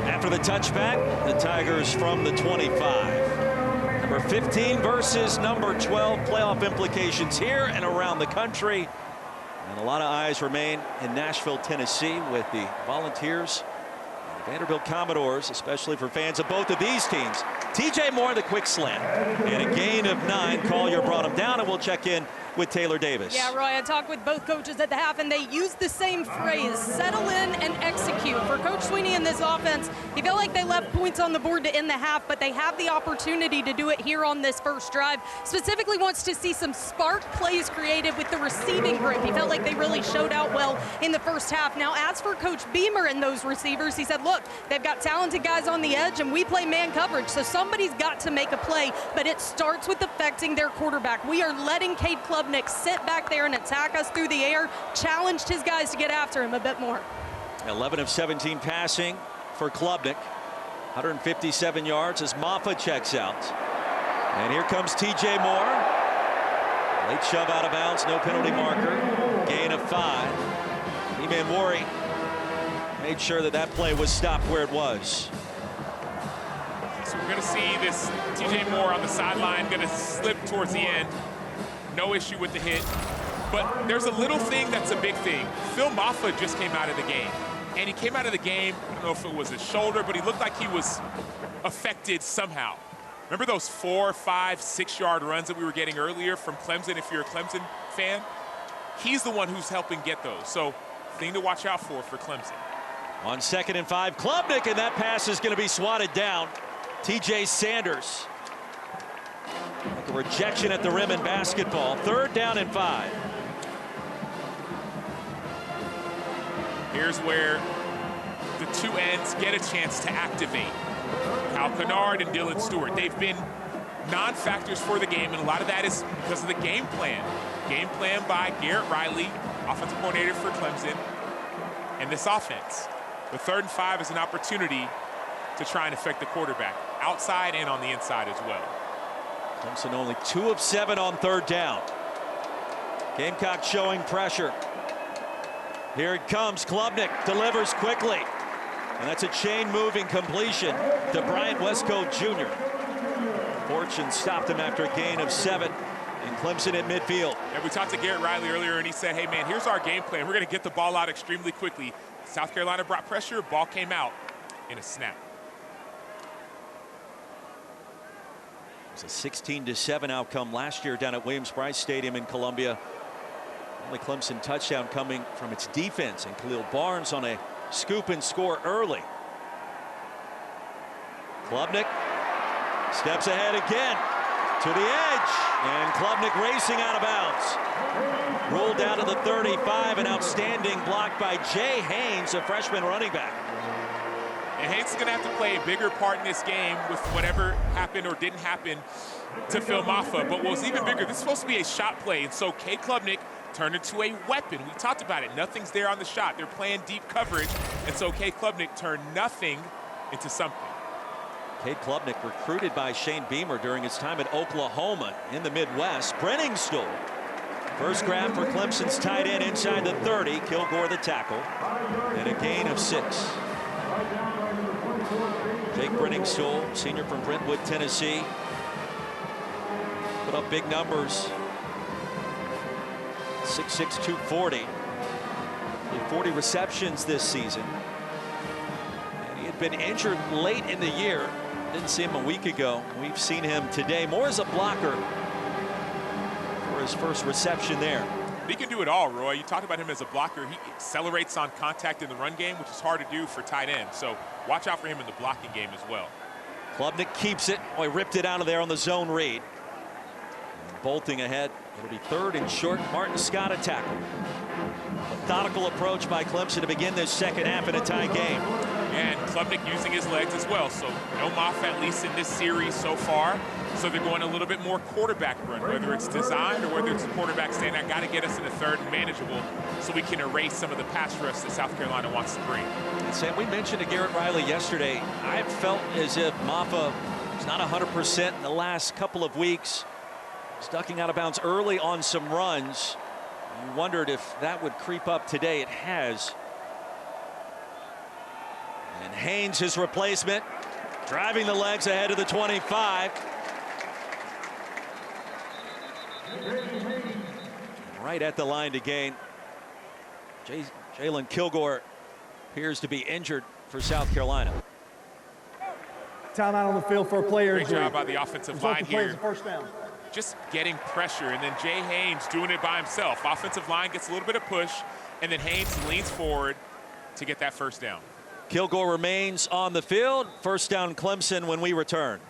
After the touchback, the Tigers from the 25. Number 15 versus number 12. Playoff implications here and around the country. And a lot of eyes remain in Nashville, Tennessee, with the Volunteers and the Vanderbilt Commodores, especially for fans of both of these teams. TJ Moore, the quick slant, and a gain of 9. Collier brought him down, and we'll check in with Taylor Davis. Yeah, Roy, I talked with both coaches at the half, and they used the same phrase, settle in and execute. For Coach Sweeney in this offense, he felt like they left points on the board to end the half, but they have the opportunity to do it here on this first drive. Specifically wants to see some spark plays created with the receiving group. He felt like they really showed out well in the first half. Now, as for Coach Beamer and those receivers, he said, look, they've got talented guys on the edge, and we play man coverage, so somebody's got to make a play, but it starts with affecting their quarterback. We are letting Cade Klubnik sit back there and attack us through the air, challenged his guys to get after him a bit more. 11 of 17 passing for Klubnik. 157 yards as Maffa checks out. And here comes TJ Moore. Late shove out of bounds, no penalty marker. Gain of 5. E-Man Worry made sure that that play was stopped where it was. So we're going to see this TJ Moore on the sideline, going to slip towards the end. No issue with the hit. But there's a little thing that's a big thing. Phil Maffa just came out of the game. And he came out of the game, I don't know if it was his shoulder, but he looked like he was affected somehow. Remember those 4, 5, 6-yard runs that we were getting earlier from Clemson, if you're a Clemson fan? He's the one who's helping get those. So, thing to watch out for Clemson. On 2nd and 5, Klubnik, and that pass is going to be swatted down. TJ Sanders. Like a rejection at the rim in basketball. 3rd down and 5. Here's where the 2 ends get a chance to activate. Kyle Kennard and Dylan Stewart. They've been non-factors for the game, and a lot of that is because of the game plan. Game plan by Garrett Riley, offensive coordinator for Clemson, and this offense. The 3rd and 5 is an opportunity to try and affect the quarterback, outside and on the inside as well. Clemson only 2 of 7 on 3rd down. Gamecock showing pressure. Here it comes. Klubnik delivers quickly. And that's a chain-moving completion to Bryant Westcott Jr. Fortune stopped him after a gain of 7. And Clemson at midfield. And we talked to Garrett Riley earlier, and he said, hey, man, here's our game plan. We're going to get the ball out extremely quickly. South Carolina brought pressure. Ball came out in a snap. It was a 16-7 outcome last year down at Williams-Brice Stadium in Columbia. Only Clemson touchdown coming from its defense, and Khalil Barnes on a scoop and score early. Klubnik steps ahead again to the edge, and Klubnik racing out of bounds. Rolled down to the 35, an outstanding block by Jay Haynes, a freshman running back. And Haynes is going to have to play a bigger part in this game with whatever happened or didn't happen to Phil Maffa. But what was even bigger, this is supposed to be a shot play, and so Cade Klubnik turned into a weapon. We talked about it. Nothing's there on the shot. They're playing deep coverage, and so Cade Klubnik turned nothing into something. Cade Klubnik, recruited by Shane Beamer during his time at Oklahoma in the Midwest. Brenningstool, first grab for Clemson's tight end inside the 30. Kilgore the tackle, and a gain of 6. Jake Brenningstool, senior from Brentwood, Tennessee, put up big numbers. 6'6", 240. 40 receptions this season. And he had been injured late in the year. Didn't see him a week ago. We've seen him today more as a blocker for his first reception there. He can do it all, Roy. You talked about him as a blocker. He accelerates on contact in the run game, which is hard to do for tight end. So watch out for him in the blocking game as well. Klubnik keeps it. Oh, he ripped it out of there on the zone read. And bolting ahead. It'll be 3rd and short. Martin Scott a tackle. Methodical approach by Clemson to begin this second half in a tie game. And Klubnik using his legs as well. So no Moff, at least in this series so far. So they're going a little bit more quarterback run, whether it's designed or whether it's the quarterback saying, I got to get us in the 3rd and manageable so we can erase some of the pass rush that South Carolina wants to bring. And Sam, we mentioned to Garrett Riley yesterday, I felt as if Maffa was not 100% in the last couple of weeks. He's ducking out of bounds early on some runs. You wondered if that would creep up today. It has. And Haynes, his replacement, driving the legs ahead of the 25. Right at the line to gain. Jalen Kilgore appears to be injured for South Carolina. Timeout on the field for a player. Great job by the offensive line here. First down. Just getting pressure, and then Jay Haynes doing it by himself. Offensive line gets a little bit of push, and then Haynes leans forward to get that first down. Kilgore remains on the field. First down Clemson when we return.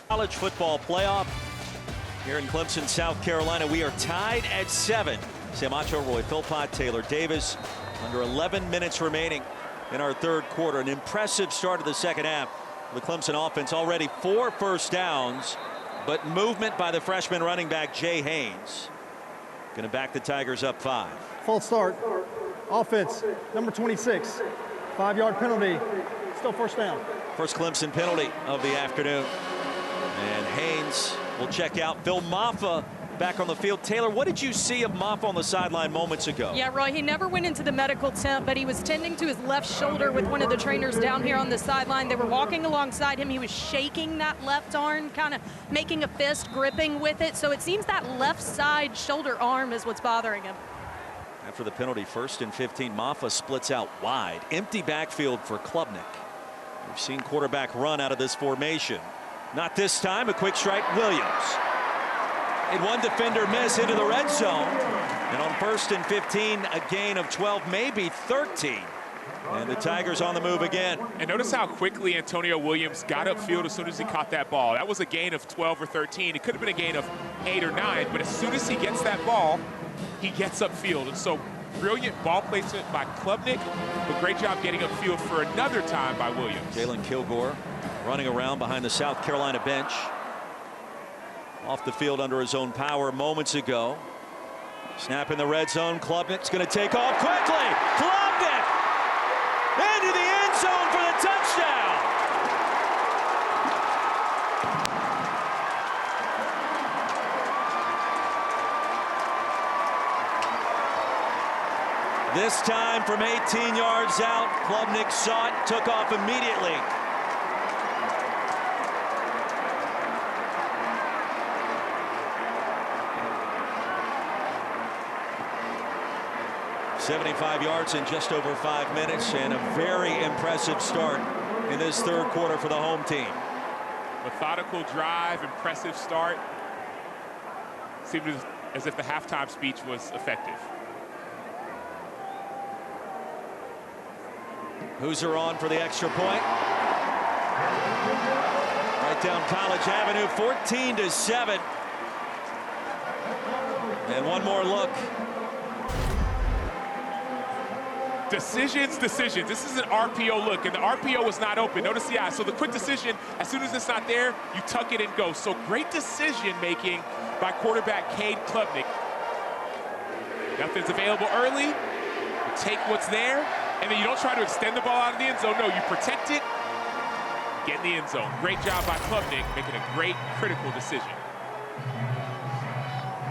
College football playoff here in Clemson, South Carolina. We are tied at 7. Sam Acho, Roy Philpott, Taylor Davis. Under 11 minutes remaining in our 3rd quarter. An impressive start of the second half. The Clemson offense already 4 first downs, but movement by the freshman running back Jay Haynes. Going to back the Tigers up 5. False start. Offense, number 26. 5-yard penalty. Still first down. First Clemson penalty of the afternoon. And Haynes will check out. Phil Maffa back on the field. Taylor, what did you see of Maffa on the sideline moments ago? Yeah, Roy, he never went into the medical tent, but he was tending to his left shoulder with one of the trainers down here on the sideline. They were walking alongside him. He was shaking that left arm, kind of making a fist, gripping with it. So it seems that left side shoulder arm is what's bothering him. After the penalty, 1st and 15, Maffa splits out wide. Empty backfield for Klubnik. We've seen quarterback run out of this formation. Not this time. A quick strike, Williams. And one defender miss into the red zone. And on 1st and 15, a gain of 12, maybe 13. And the Tigers on the move again. And notice how quickly Antonio Williams got upfield as soon as he caught that ball. That was a gain of 12 or 13. It could have been a gain of 8 or 9, but as soon as he gets that ball, he gets upfield. And so brilliant ball placement by Klubnik, but great job getting upfield for another time by Williams. Jalen Kilgore running around behind the South Carolina bench. Off the field under his own power moments ago. Snap in the red zone. Klubnik's going to take off quickly. Klubnik into the end zone for the touchdown. This time from 18 yards out, Klubnik saw it, took off immediately. .75 yards in just over 5 minutes, and a very impressive start in this 3rd quarter for the home team. Methodical drive, impressive start. Seemed as if the halftime speech was effective. Hoosier on for the extra point. Right down College Avenue, 14-7. And one more look. Decisions. This is an RPO look, and the RPO was not open. Notice the eye. So the quick decision, as soon as it's not there, you tuck it and go. So great decision-making by quarterback Cade Klubnik. Nothing's available early. You take what's there, and then you don't try to extend the ball out of the end zone. No, you protect it, get in the end zone. Great job by Klubnik, making a great critical decision.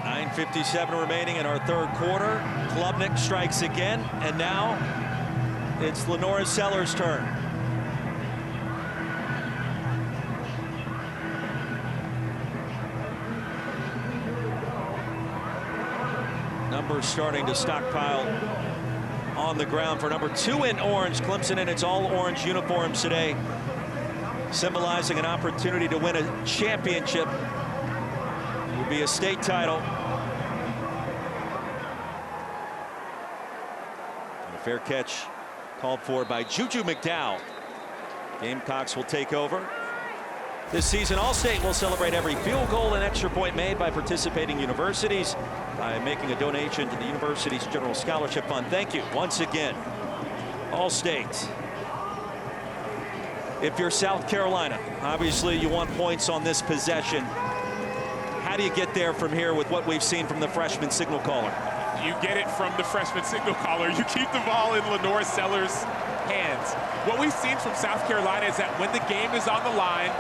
9:57 remaining in our third quarter. Klubnik strikes again, and now it's LaNorris Sellers' turn. Numbers starting to stockpile on the ground for number 2 in orange. Clemson in its all-orange uniforms today, symbolizing an opportunity to win a championship. It would be a state title. And a fair catch called for by Juju McDowell. Gamecocks will take over. This season, All-State will celebrate every field goal and extra point made by participating universities by making a donation to the university's General Scholarship Fund. Thank you once again, All-State. If you're South Carolina, obviously you want points on this possession. How do you get there from here with what we've seen from the freshman signal caller? You get it from the freshman signal caller. You keep the ball in LaNorris Sellers' hands. What we've seen from South Carolina is that when the game is on the line,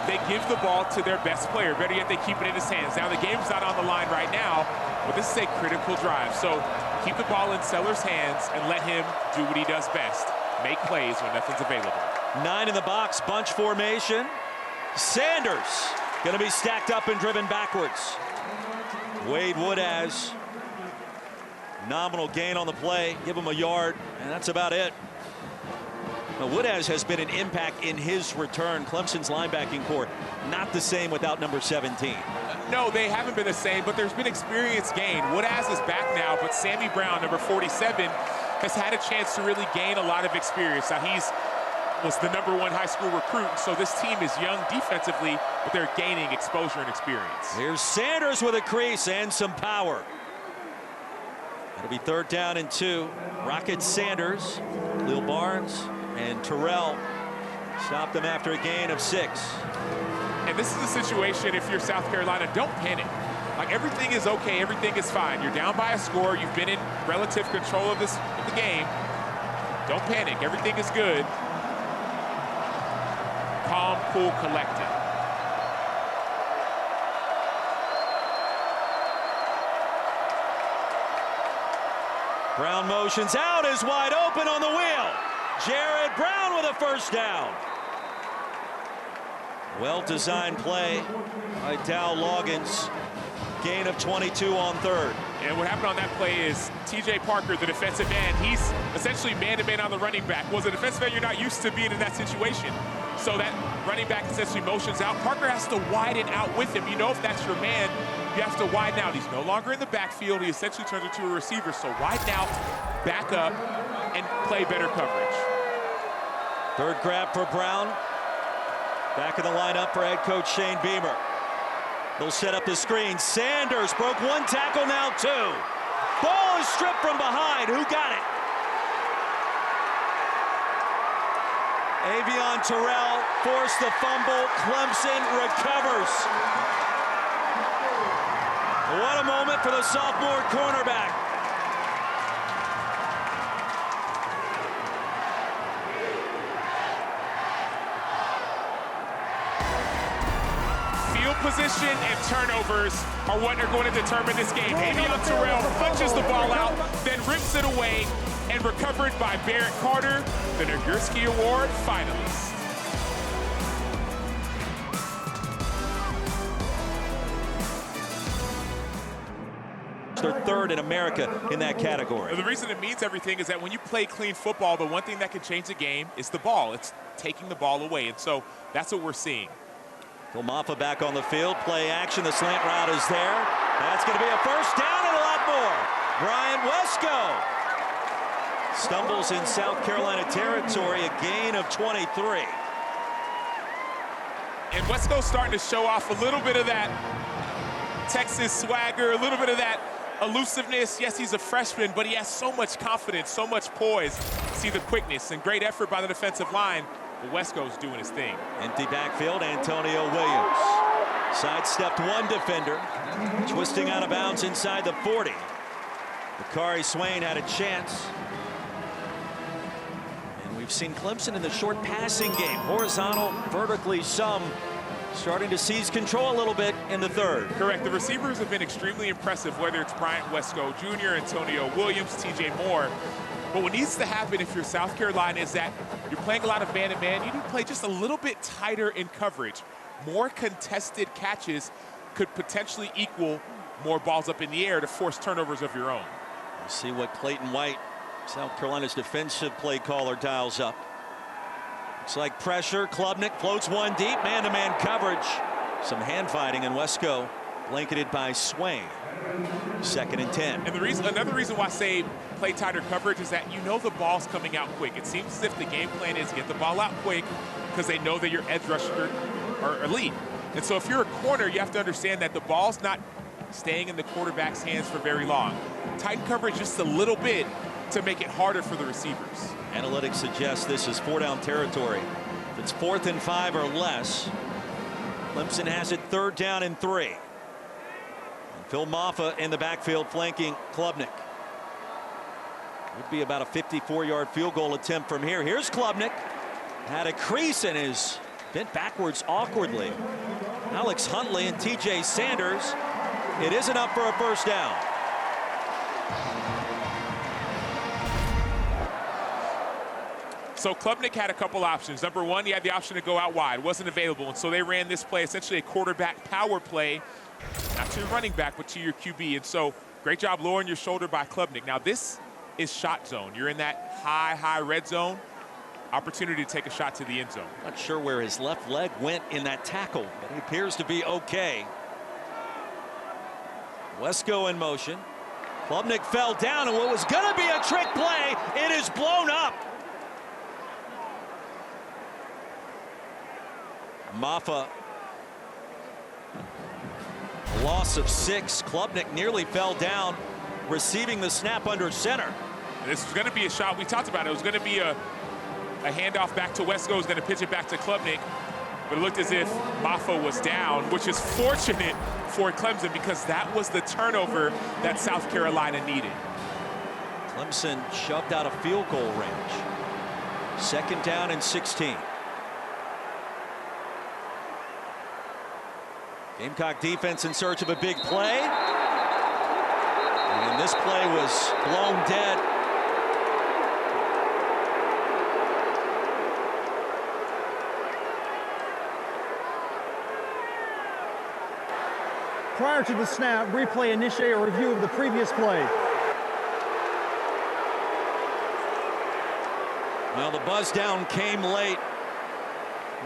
they give the ball to their best player. Better yet, they keep it in his hands. Now, the game's not on the line right now, but this is a critical drive. So keep the ball in Sellers' hands and let him do what he does best, make plays when nothing's available. 9 in the box, bunch formation. Sanders going to be stacked up and driven backwards. Wade Woodaz, nominal gain on the play. Give him a yard, and that's about it. Now, Woodaz has been an impact in his return. Clemson's linebacking core, not the same without number 17. No, they haven't been the same, but there's been experience gained. Woodaz is back now, but Sammy Brown, number 47, has had a chance to really gain a lot of experience. Now, was the #1 high school recruit, so this team is young defensively, but they're gaining exposure and experience. Here's Sanders with a crease and some power. It'll be 3rd down and 2. Rocket Sanders, Lil Barnes, and Terrell stopped them after a gain of 6. And this is a situation, if you're South Carolina, don't panic. Like, everything is okay, everything is fine. You're down by a score, you've been in relative control of the game. Don't panic, everything is good. Calm, cool, collected. Brown motions out, is wide open on the wheel. Jared Brown with a 1st down. Well-designed play by Dow Loggins. Gain of 22 on 3rd. And what happened on that play is TJ Parker, the defensive end, he's essentially man-to-man on the running back. Well, as a defensive end, you're not used to being in that situation. So that running back essentially motions out. Parker has to widen out with him. You know, if that's your man, you have to widen out. He's no longer in the backfield. He essentially turns into a receiver. So widen out, back up, and play better coverage. 3rd grab for Brown. Back in the lineup for head coach Shane Beamer. They'll set up the screen. Sanders broke 1 tackle, now 2. Ball is stripped from behind. Who got it? Avion Terrell forced the fumble. Clemson recovers. What a moment for the sophomore cornerback. Field position and turnovers are what are going to determine this game. Avion Terrell punches the ball out, then rips it away, and recovered by Barrett Carter, the Nagurski Award finalist. They're 3rd in America in that category. The reason it means everything is that when you play clean football, the one thing that can change the game is the ball. It's taking the ball away, and so that's what we're seeing. Kilmafa back on the field. Play action. The slant route is there. That's going to be a 1st down and a lot more. Brian Wesco stumbles in South Carolina territory. A gain of 23. And Wesco's starting to show off a little bit of that Texas swagger, a little bit of that elusiveness. Yes, he's a freshman, but he has so much confidence, so much poise. See the quickness and great effort by the defensive line. But Wesco's doing his thing. Empty backfield, Antonio Williams. Sidestepped 1 defender, twisting out of bounds inside the 40. Bakari Swain had a chance. And we We've seen Clemson in the short passing game, horizontal, vertically, some starting to seize control a little bit in the third. Correct. The receivers have been extremely impressive, whether it's Bryant Wesco Jr., Antonio Williams, TJ Moore. But what needs to happen if you're South Carolina is that you're playing a lot of man-to-man. You need to play just a little bit tighter in coverage. More contested catches could potentially equal more balls up in the air to force turnovers of your own. We'll see what Clayton White, South Carolina's defensive play caller, dials up. Looks like pressure. Klubnik floats one deep. Man-to-man coverage. Some hand fighting, and Wesco blanketed by Swain. 2nd and 10. And another reason why I say play tighter coverage is that you know the ball's coming out quick. It seems as if the game plan is get the ball out quick because they know that your edge rushers are elite. And so if you're a corner, you have to understand that the ball's not staying in the quarterback's hands for very long. Tighten coverage just a little bit to make it harder for the receivers. Analytics suggest this is 4-down territory. If it's 4th and 5 or less, Clemson has it 3rd down and 3. And Phil Maffa in the backfield flanking Klubnik. Would be about a 54-yard field goal attempt from here. Here's Klubnik. Had a crease and is bent backwards awkwardly. Alex Huntley and TJ Sanders. It isn't up for a 1st down. So Klubnik had a couple options. Number one, he had the option to go out wide. Wasn't available, and so they ran this play, essentially a quarterback power play, not to your running back, but to your QB. And so great job lowering your shoulder by Klubnik. Now this is shot zone. You're in that high red zone. Opportunity to take a shot to the end zone. Not sure where his left leg went in that tackle, but he appears to be okay. Wesco in motion. Klubnik fell down, and what was going to be a trick play, it is blown up. Maffa, a loss of 6. Klubnik nearly fell down, receiving the snap under center. This was going to be a shot. We talked about it. It was going to be a handoff back to Wesco. It was going to pitch it back to Klubnik. But it looked as if Maffa was down, which is fortunate for Clemson because that was the turnover that South Carolina needed. Clemson shoved out of field goal range. 2nd down and 16. Gamecock defense in search of a big play. And this play was blown dead. Prior to the snap, replay initiate a review of the previous play. Well, the buzz down came late,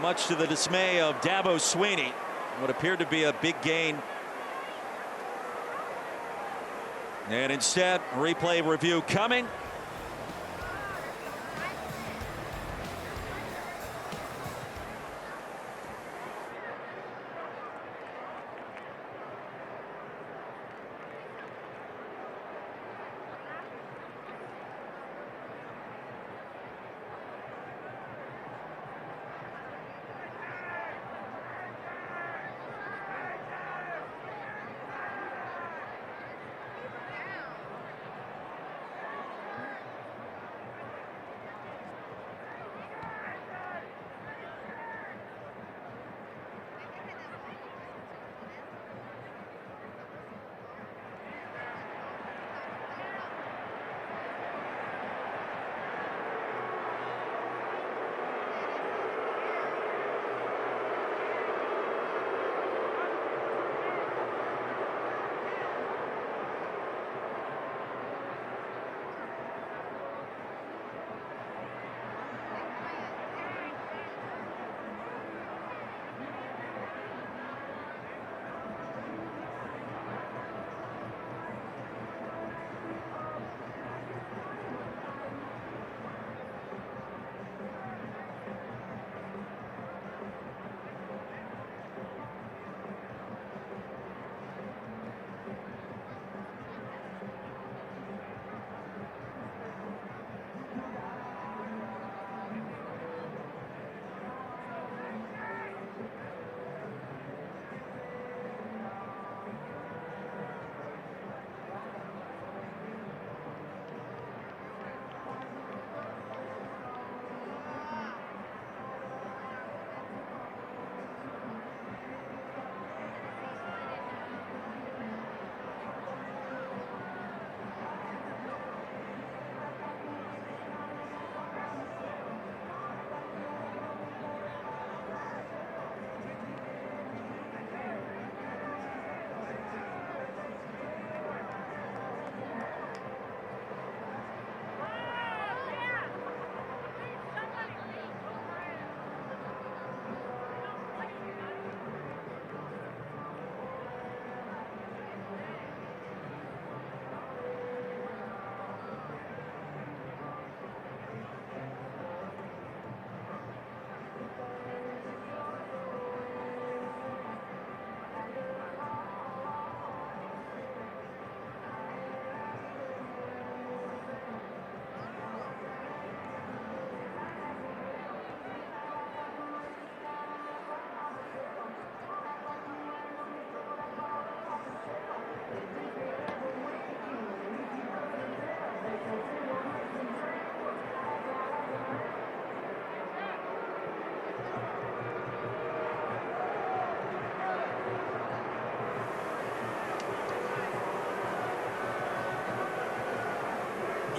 much to the dismay of Dabo Swinney. What appeared to be a big gain. And instead, replay review coming.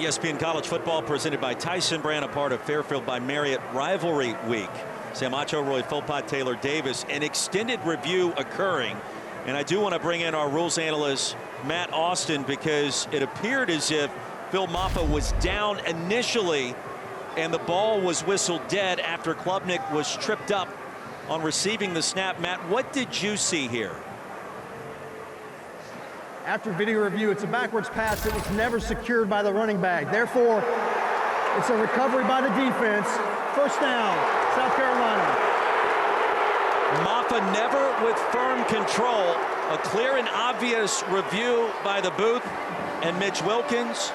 ESPN College Football presented by Tyson Brand, a part of Fairfield by Marriott Rivalry Week. Sam Acho, Roy Philpott, Taylor Davis, an extended review occurring. And I do want to bring in our rules analyst, Matt Austin, because it appeared as if Phil Maffa was down initially and the ball was whistled dead after Klubnik was tripped up on receiving the snap. Matt, what did you see here? After video review, it's a backwards pass that was never secured by the running back. Therefore, it's a recovery by the defense. First down, South Carolina. Maffa never with firm control. A clear and obvious review by the booth and Mitch Wilkins.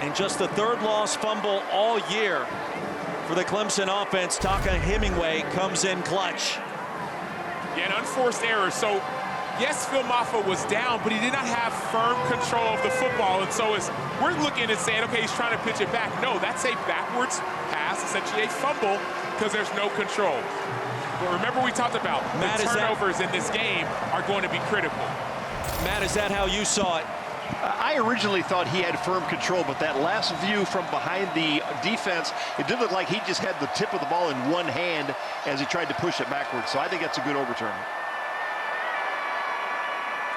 And just the third lost fumble all year for the Clemson offense. Taka Hemingway comes in clutch. Yeah, an unforced error. So, yes, Phil Maffa was down, but he did not have firm control of the football. And so as we're looking and saying, okay, he's trying to pitch it back. No, that's a backwards pass, essentially a fumble, because there's no control. But remember, we talked about the turnovers in this game are going to be critical. Matt, is that how you saw it? I originally thought he had firm control, but that last view from behind the defense, it did look like he just had the tip of the ball in one hand as he tried to push it backwards. So I think that's a good overturn.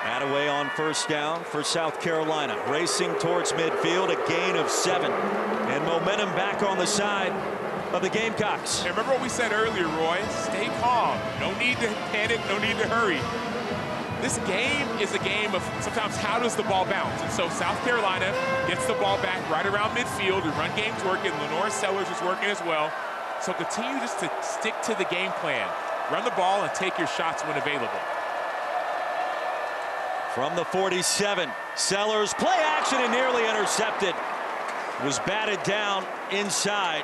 Attaway on first down for South Carolina, racing towards midfield, a gain of 7, and momentum back on the side of the Gamecocks. And remember what we said earlier, Roy, stay calm, no need to panic, no need to hurry. This game is a game of sometimes how does the ball bounce, and so South Carolina gets the ball back right around midfield. The run game's working, LaNorris Sellers is working as well, so continue just to stick to the game plan, run the ball and take your shots when available. From the 47, Sellers, play action and nearly intercepted. Was batted down inside.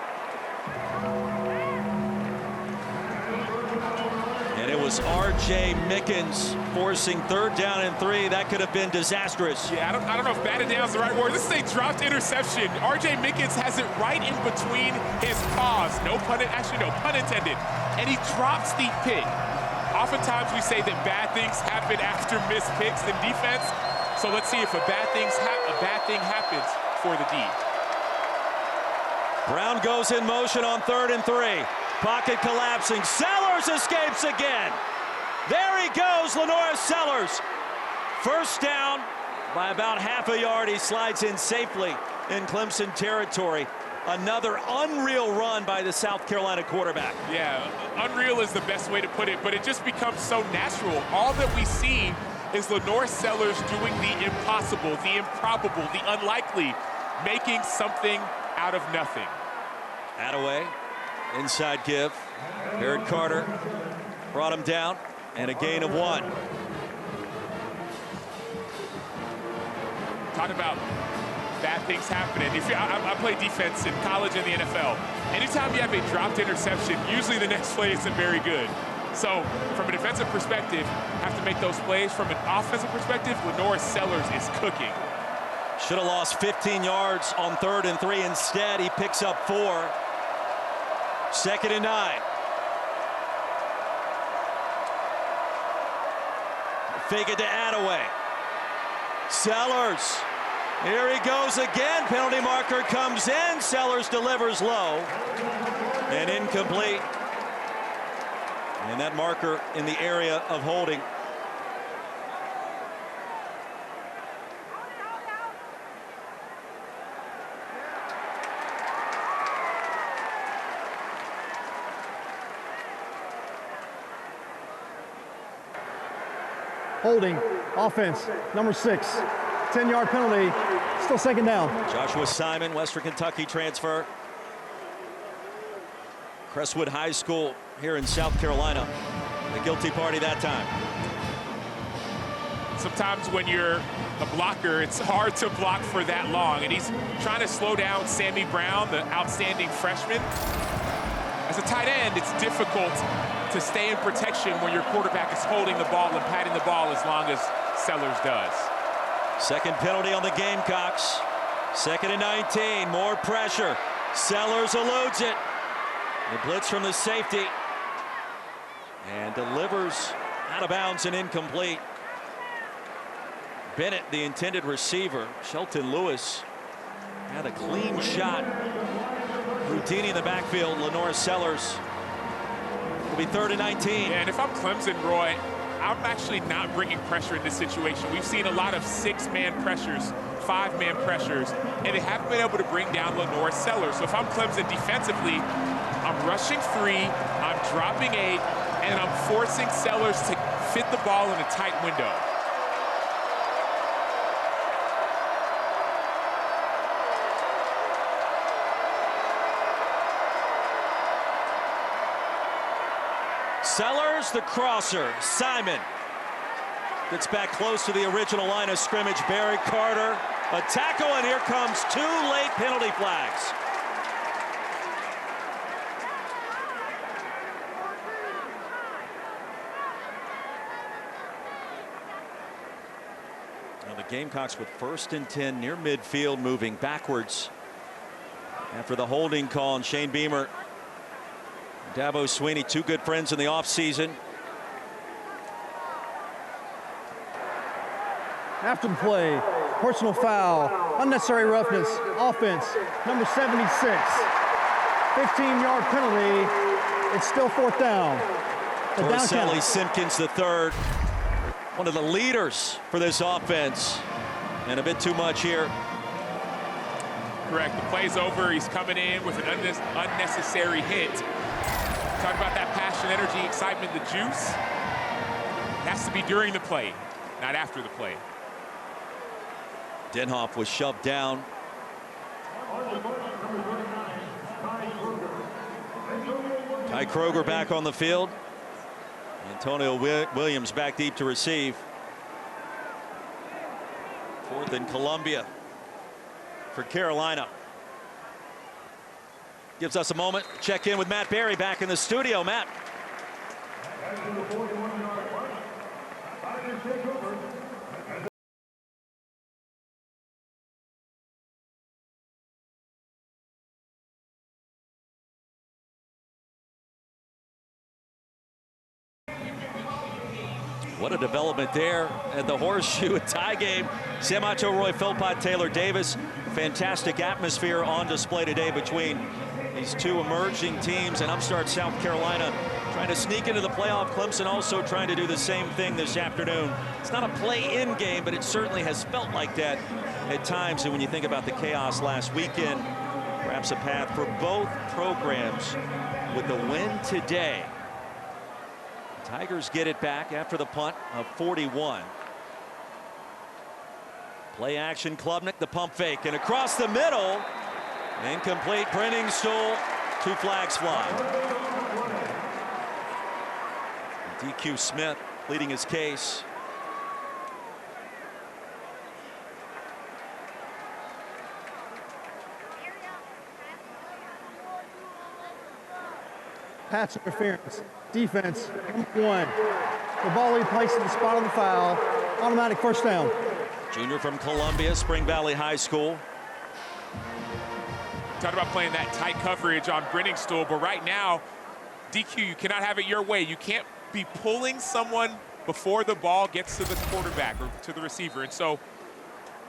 And it was R.J. Mickens forcing third down and 3. That could have been disastrous. Yeah, I don't know if batted down is the right word. This is a dropped interception. R.J. Mickens has it right in between his paws. No pun intended. And he drops the pick. Oftentimes we say that bad things happen after missed picks in defense. So let's see if a bad thing happens for the D. Brown goes in motion on 3rd and 3. Pocket collapsing. Sellers escapes again. There he goes, LaNorris Sellers. First down by about half a yard. He slides in safely in Clemson territory. Another unreal run by the South Carolina quarterback. Yeah, unreal is the best way to put it, but it just becomes so natural. All that we see is LaNorris Sellers doing the impossible, the improbable, the unlikely, making something out of nothing. Attaway, inside give. Barrett Carter brought him down, and a gain of 1. Talk about bad things happening. I play defense in college and the NFL. Anytime you have a dropped interception, usually the next play isn't very good. So from a defensive perspective, have to make those plays. From an offensive perspective, LaNorris Sellers is cooking. Should have lost 15 yards on 3rd and 3. Instead, he picks up 4. 2nd and 9. Fake it to Attaway. Sellers. Here he goes again. Penalty marker comes in. Sellers delivers low and incomplete. And that marker in the area of holding. Holding, offense, number 6. 10-yard penalty, still 2nd down. Joshua Simon, Western Kentucky transfer. Crestwood High School here in South Carolina. The guilty party that time. Sometimes when you're a blocker, it's hard to block for that long. And he's trying to slow down Sammy Brown, the outstanding freshman. As a tight end, it's difficult to stay in protection when your quarterback is holding the ball and patting the ball as long as Sellers does. 2nd penalty on the Gamecocks. 2nd and 19. More pressure. Sellers eludes it. The blitz from the safety. And delivers out of bounds and incomplete. Bennett, the intended receiver. Shelton Lewis Had a clean shot. Houdini in the backfield. LaNorris Sellers. It'll be 3rd and 19. Yeah, and if I'm Clemson, Roy, I'm actually not bringing pressure in this situation. We've seen a lot of 6-man pressures, 5-man pressures, and they haven't been able to bring down LaNorris Sellers. So if I'm Clemson defensively, I'm rushing 3, I'm dropping 8, and I'm forcing Sellers to fit the ball in a tight window. Sellers, the crosser. Simon gets back close to the original line of scrimmage. Barry Carter, a tackle, and here comes 2 late penalty flags. Now the Gamecocks with 1st and 10 near midfield, moving backwards after the holding call on Shane Beamer. Dabo Sweeney, 2 good friends in the offseason. After the play, personal foul, unnecessary roughness, offense, number 76. 15-yard penalty. It's still 4th down. Torricelli Simpkins III, one of the leaders for this offense, and a bit too much here. Correct. The play's over. He's coming in with an unnecessary hit. Talk about that passion, energy, excitement, the juice. It has to be during the play, not after the play. Denhoff was shoved down. Ty Kroger back on the field. Antonio Williams back deep to receive. 4th and Columbia for Carolina. Gives us a moment. Check in with Matt Berry back in the studio. Matt. What a development there at the Horseshoe, a tie game. Sam Acho, Roy Philpott, Taylor Davis. Fantastic atmosphere on display today between these 2 emerging teams, and upstart South Carolina trying to sneak into the playoff. Clemson also trying to do the same thing this afternoon. It's not a play-in game, but it certainly has felt like that at times. And when you think about the chaos last weekend, perhaps a path for both programs with the win today. Tigers get it back after the punt of 41. Play action, Klubnik, the pump fake, and across the middle. Incomplete. Brenningstool. 2 flags fly. DQ Smith pleading his case. Pass interference. Defense, number 1. The ball he placed in the spot of the foul. Automatic 1st down. Junior from Columbia, Spring Valley High School. Talk about playing that tight coverage on Brenningstool, but right now, DQ, you cannot have it your way. You can't be pulling someone before the ball gets to the quarterback or to the receiver. And so,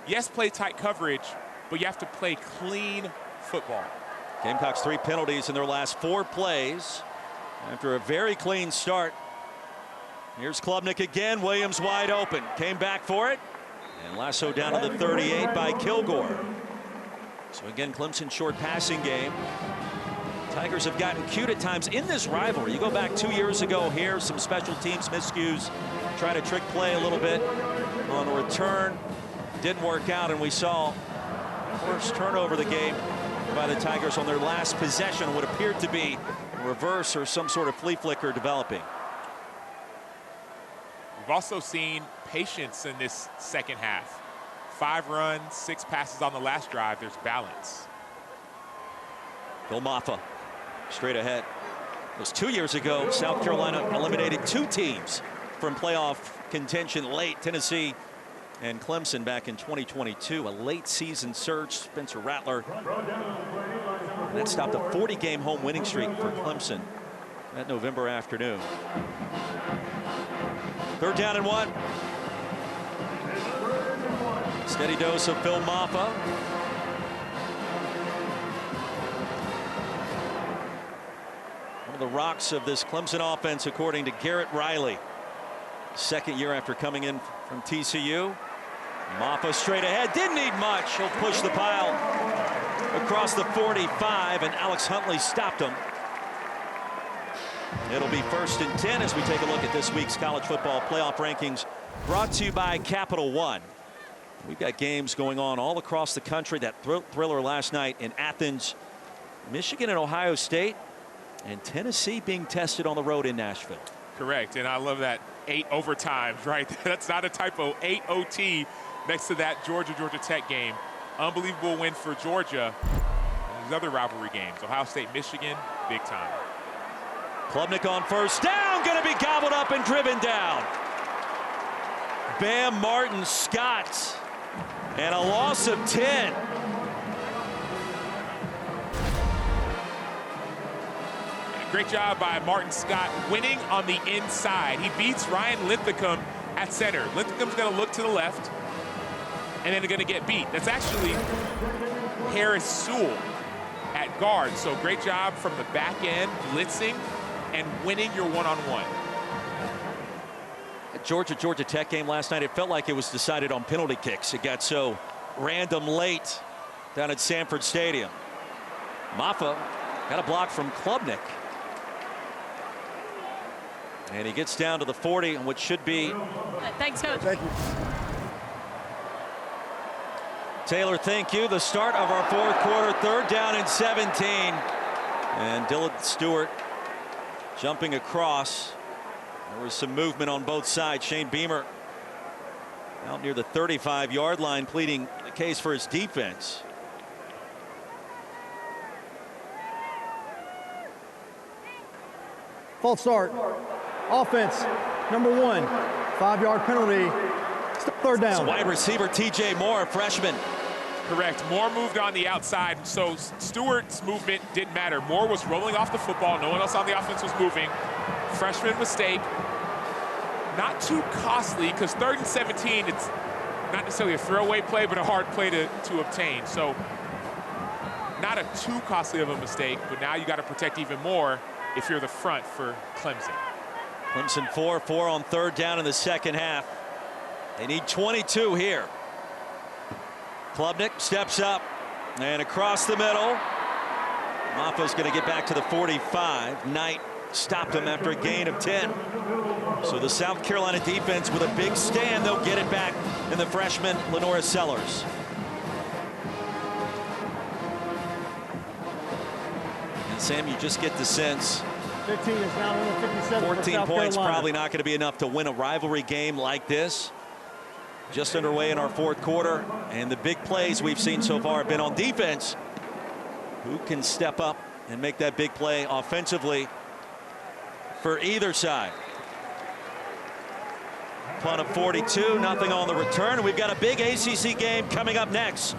yes, play tight coverage, but you have to play clean football. Gamecocks 3 penalties in their last 4 plays after a very clean start. Here's Klubnik again. Williams wide open. Came back for it. And lassoed down to the 38 by Kilgore. So again, Clemson short passing game. Tigers have gotten cute at times in this rivalry. You go back 2 years ago here, some special teams miscues, try to trick play a little bit on a return. Didn't work out, and we saw first turnover of the game by the Tigers on their last possession, what appeared to be a reverse or some sort of flea flicker developing. We've also seen patience in this second half. 5 runs, 6 passes on the last drive. There's balance. Bill Maffa straight ahead. It was 2 years ago. South Carolina eliminated 2 teams from playoff contention late. Tennessee and Clemson back in 2022. A late season surge. Spencer Rattler. And that stopped a 40-game home winning streak for Clemson that November afternoon. 3rd down and 1. Steady dose of Phil Maffa. the rocks of this Clemson offense, according to Garrett Riley. Second year after coming in from TCU. Maffa straight ahead, didn't need much. He'll push the pile across the 45, and Alex Huntley stopped him. It'll be 1st and 10 as we take a look at this week's college football playoff rankings, brought to you by Capital One. We've got games going on all across the country. That thriller last night in Athens, Michigan and Ohio State, and Tennessee being tested on the road in Nashville. Correct, and I love that 8 overtimes, right? That's not a typo. 8 OT next to that Georgia Tech game. Unbelievable win for Georgia. And these other rivalry games, Ohio State, Michigan, big time. Klubnik on 1st down, going to be gobbled up and driven down. Bam Martin Scott, and a loss of 10. Great job by Martin Scott winning on the inside. He beats Ryan Linthicum at center. Linthicum's going to look to the left, and then they're going to get beat. That's actually Harris Sewell at guard. So great job from the back end, blitzing and winning your one-on-one. Georgia Tech game last night, it felt like it was decided on penalty kicks. It got so random late down at Sanford Stadium. Maffa got a block from Klubnik. And he gets down to the 40 on what should be. Thanks, Coach. Thank you. Taylor, thank you. The start of our 4th quarter, 3rd down and 17. And Dylan Stewart jumping across. There was some movement on both sides. Shane Beamer out near the 35-yard line, pleading the case for his defense. False start. Offense, number 1. 5-yard penalty. 3rd down. It's wide receiver TJ Moore, freshman. Correct. Moore moved on the outside, so Stewart's movement didn't matter. Moore was rolling off the football. No one else on the offense was moving. Freshman mistake. Not too costly, because 3rd and 17, it's not necessarily a throwaway play, but a hard play to obtain. So not a too costly of a mistake, but now you got to protect even more if you're the front for Clemson. Clemson 4-4 on 3rd down in the second half. They need 22 here. Klubnik steps up and across the middle. Maffa's going to get back to the 45. Knight stopped him after a gain of 10. So the South Carolina defense with a big stand, they'll get it back in the freshman LaNorris Sellers. And Sam, you just get the sense 15 is now number 57 for 14 South points Carolina. probably not going to be enough to win a rivalry game like this. Just underway in our 4th quarter, and the big plays we've seen so far have been on defense. Who can step up and make that big play offensively for either side? Punt of 42, nothing on the return. We've got a big ACC game coming up next.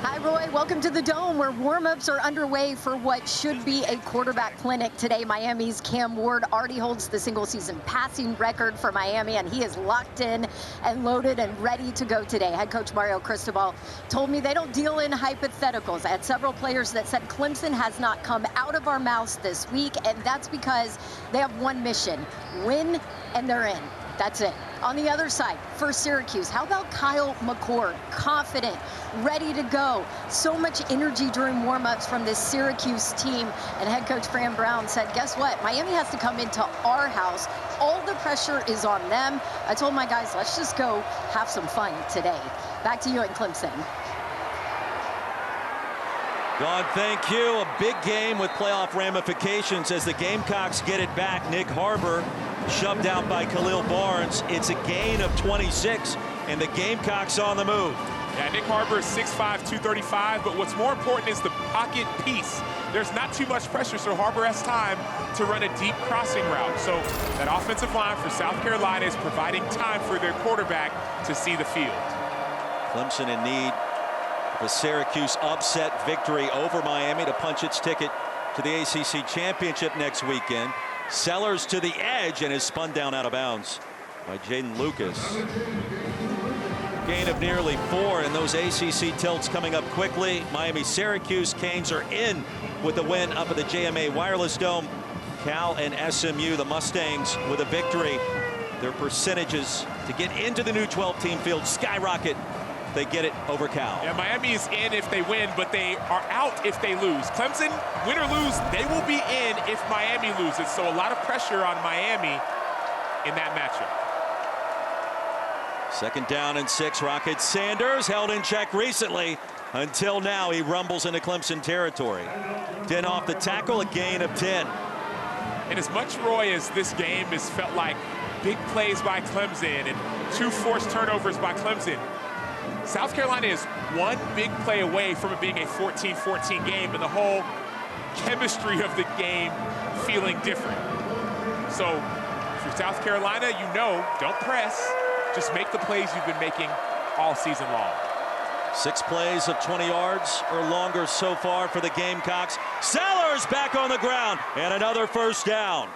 Hi, Roy. Welcome to the Dome, where warm-ups are underway for what should be a quarterback clinic today. Miami's Cam Ward already holds the single-season passing record for Miami, and he is locked in and loaded and ready to go today. Head coach Mario Cristobal told me they don't deal in hypotheticals. I had several players that said Clemson has not come out of our mouths this week, and that's because they have one mission: win, and they're in. That's it. On the other side, for Syracuse, how about Kyle McCord? Confident, ready to go. So much energy during warm-ups from this Syracuse team. And head coach Fran Brown said, guess what? Miami has to come into our house. All the pressure is on them. I told my guys, let's just go have some fun today. Back to you in Clemson. Don, thank you. A big game with playoff ramifications as the Gamecocks get it back. Nick Harbor shoved out by Khalil Barnes. It's a gain of 26, and the Gamecocks on the move. Yeah, Nick Harbor is 6'5", 235, but what's more important is the pocket piece. There's not too much pressure, so Harbor has time to run a deep crossing route. So that offensive line for South Carolina is providing time for their quarterback to see the field. Clemson in need of a Syracuse upset victory over Miami to punch its ticket to the ACC championship next weekend. Sellers to the edge and is spun down out of bounds by Jaden Lucas. Gain of nearly 4, and those ACC tilts coming up quickly. Miami, Syracuse, Canes are in with the win up at the JMA Wireless Dome. Cal and SMU, the Mustangs, with a victory. Their percentages to get into the new 12-team field skyrocket. They get it over Cal. Yeah, Miami is in if they win, but they are out if they lose. Clemson, win or lose, they will be in if Miami loses. So a lot of pressure on Miami in that matchup. 2nd down and 6. Rocket Sanders held in check recently. Until now, he rumbles into Clemson territory. 10 off the tackle, a gain of 10. And as much, Roy, as this game has felt like big plays by Clemson and 2 forced turnovers by Clemson, South Carolina is 1 big play away from it being a 14-14 game and the whole chemistry of the game feeling different. So if you're South Carolina, you know, don't press. Just make the plays you've been making all season long. 6 plays of 20 yards or longer so far for the Gamecocks. Sellers back on the ground and another 1st down.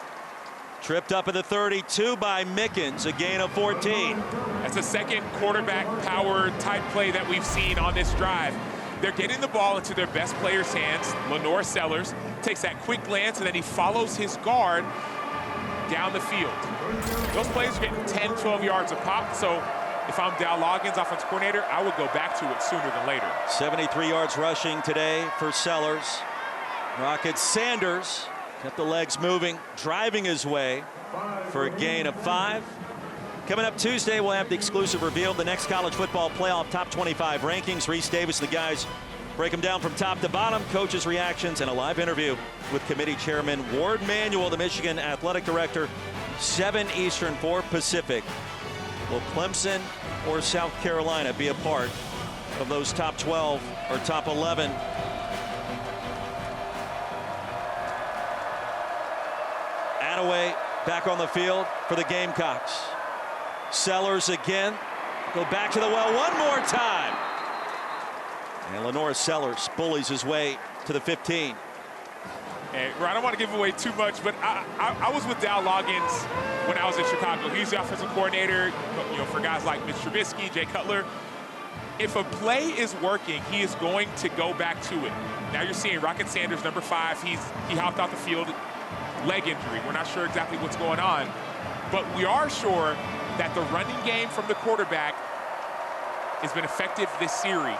Tripped up at the 32 by Mickens, a gain of 14. That's a second quarterback power type play that we've seen on this drive. They're getting the ball into their best player's hands. LaNorris Sellers takes that quick glance and then he follows his guard down the field. Those plays are getting 10, 12 yards a pop. So if I'm Dal Loggins, offensive coordinator, I would go back to it sooner than later. 73 yards rushing today for Sellers. Rocket Sanders kept the legs moving, driving his way for a gain of 5. Coming up Tuesday, we'll have the exclusive reveal of the next college football playoff top 25 rankings. Reese Davis and the guys break them down from top to bottom, coaches' reactions, and a live interview with committee chairman Ward Manuel, the Michigan athletic director. 7 Eastern, 4 Pacific. Will Clemson or South Carolina be a part of those top 12 or top 11? Attaway back on the field for the Gamecocks. Sellers again. Go back to the well one more time. And LaNorris Sellers bullies his way to the 15. Hey, I don't want to give away too much, but I was with Dal Loggins when I was in Chicago. He's the offensive coordinator, you know, for guys like Mitch Trubisky, Jay Cutler. If a play is working, he is going to go back to it. Now you're seeing Rocket Sanders, number 5. He hopped off the field, leg injury. We're not sure exactly what's going on, but we are sure that the running game from the quarterback has been effective this series.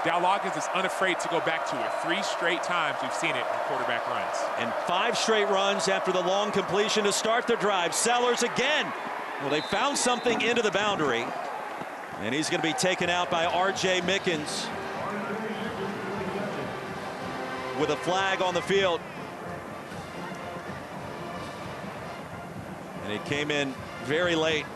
Dal Loggins is unafraid to go back to it. 3 straight times we've seen it in quarterback runs. And 5 straight runs after the long completion to start the drive. Sellers again. Well, they found something into the boundary. And he's going to be taken out by R.J. Mickens with a flag on the field. And it came in very late.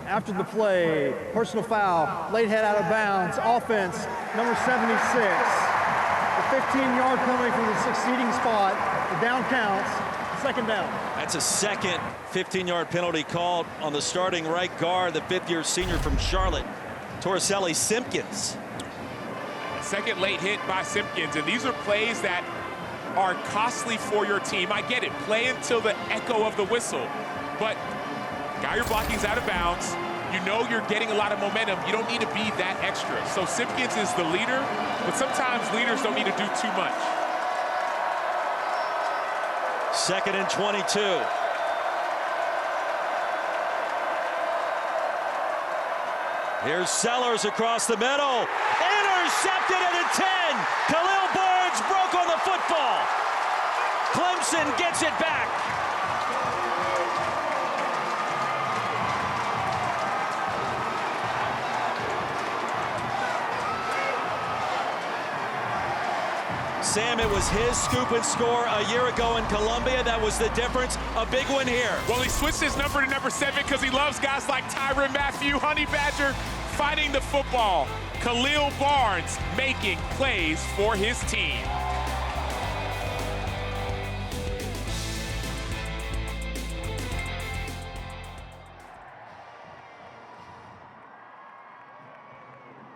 After the play, personal foul, late head out of bounds, offense, number 76. The 15-yard penalty from the succeeding spot. The down counts, 2nd down. That's a second 15-yard penalty called on the starting right guard, the 5th-year senior from Charlotte, Torricelli Simpkins. Second late hit by Simpkins, and these are plays that are costly for your team. I get it, play until the echo of the whistle, but guy you're blocking is out of bounds. You know you're getting a lot of momentum. You don't need to be that extra. So Simpkins is the leader, but sometimes leaders don't need to do too much. 2nd and 22. Here's Sellers across the middle. Intercepted at the 10. Khalil Barnes broke on the football. Clemson gets it back. Sam, it was his scoop and score a year ago in Columbia. That was the difference. A big one here. Well, he switched his number to number 7 because he loves guys like Tyrann Mathieu, Honey Badger, fighting the football. Khalil Barnes making plays for his team.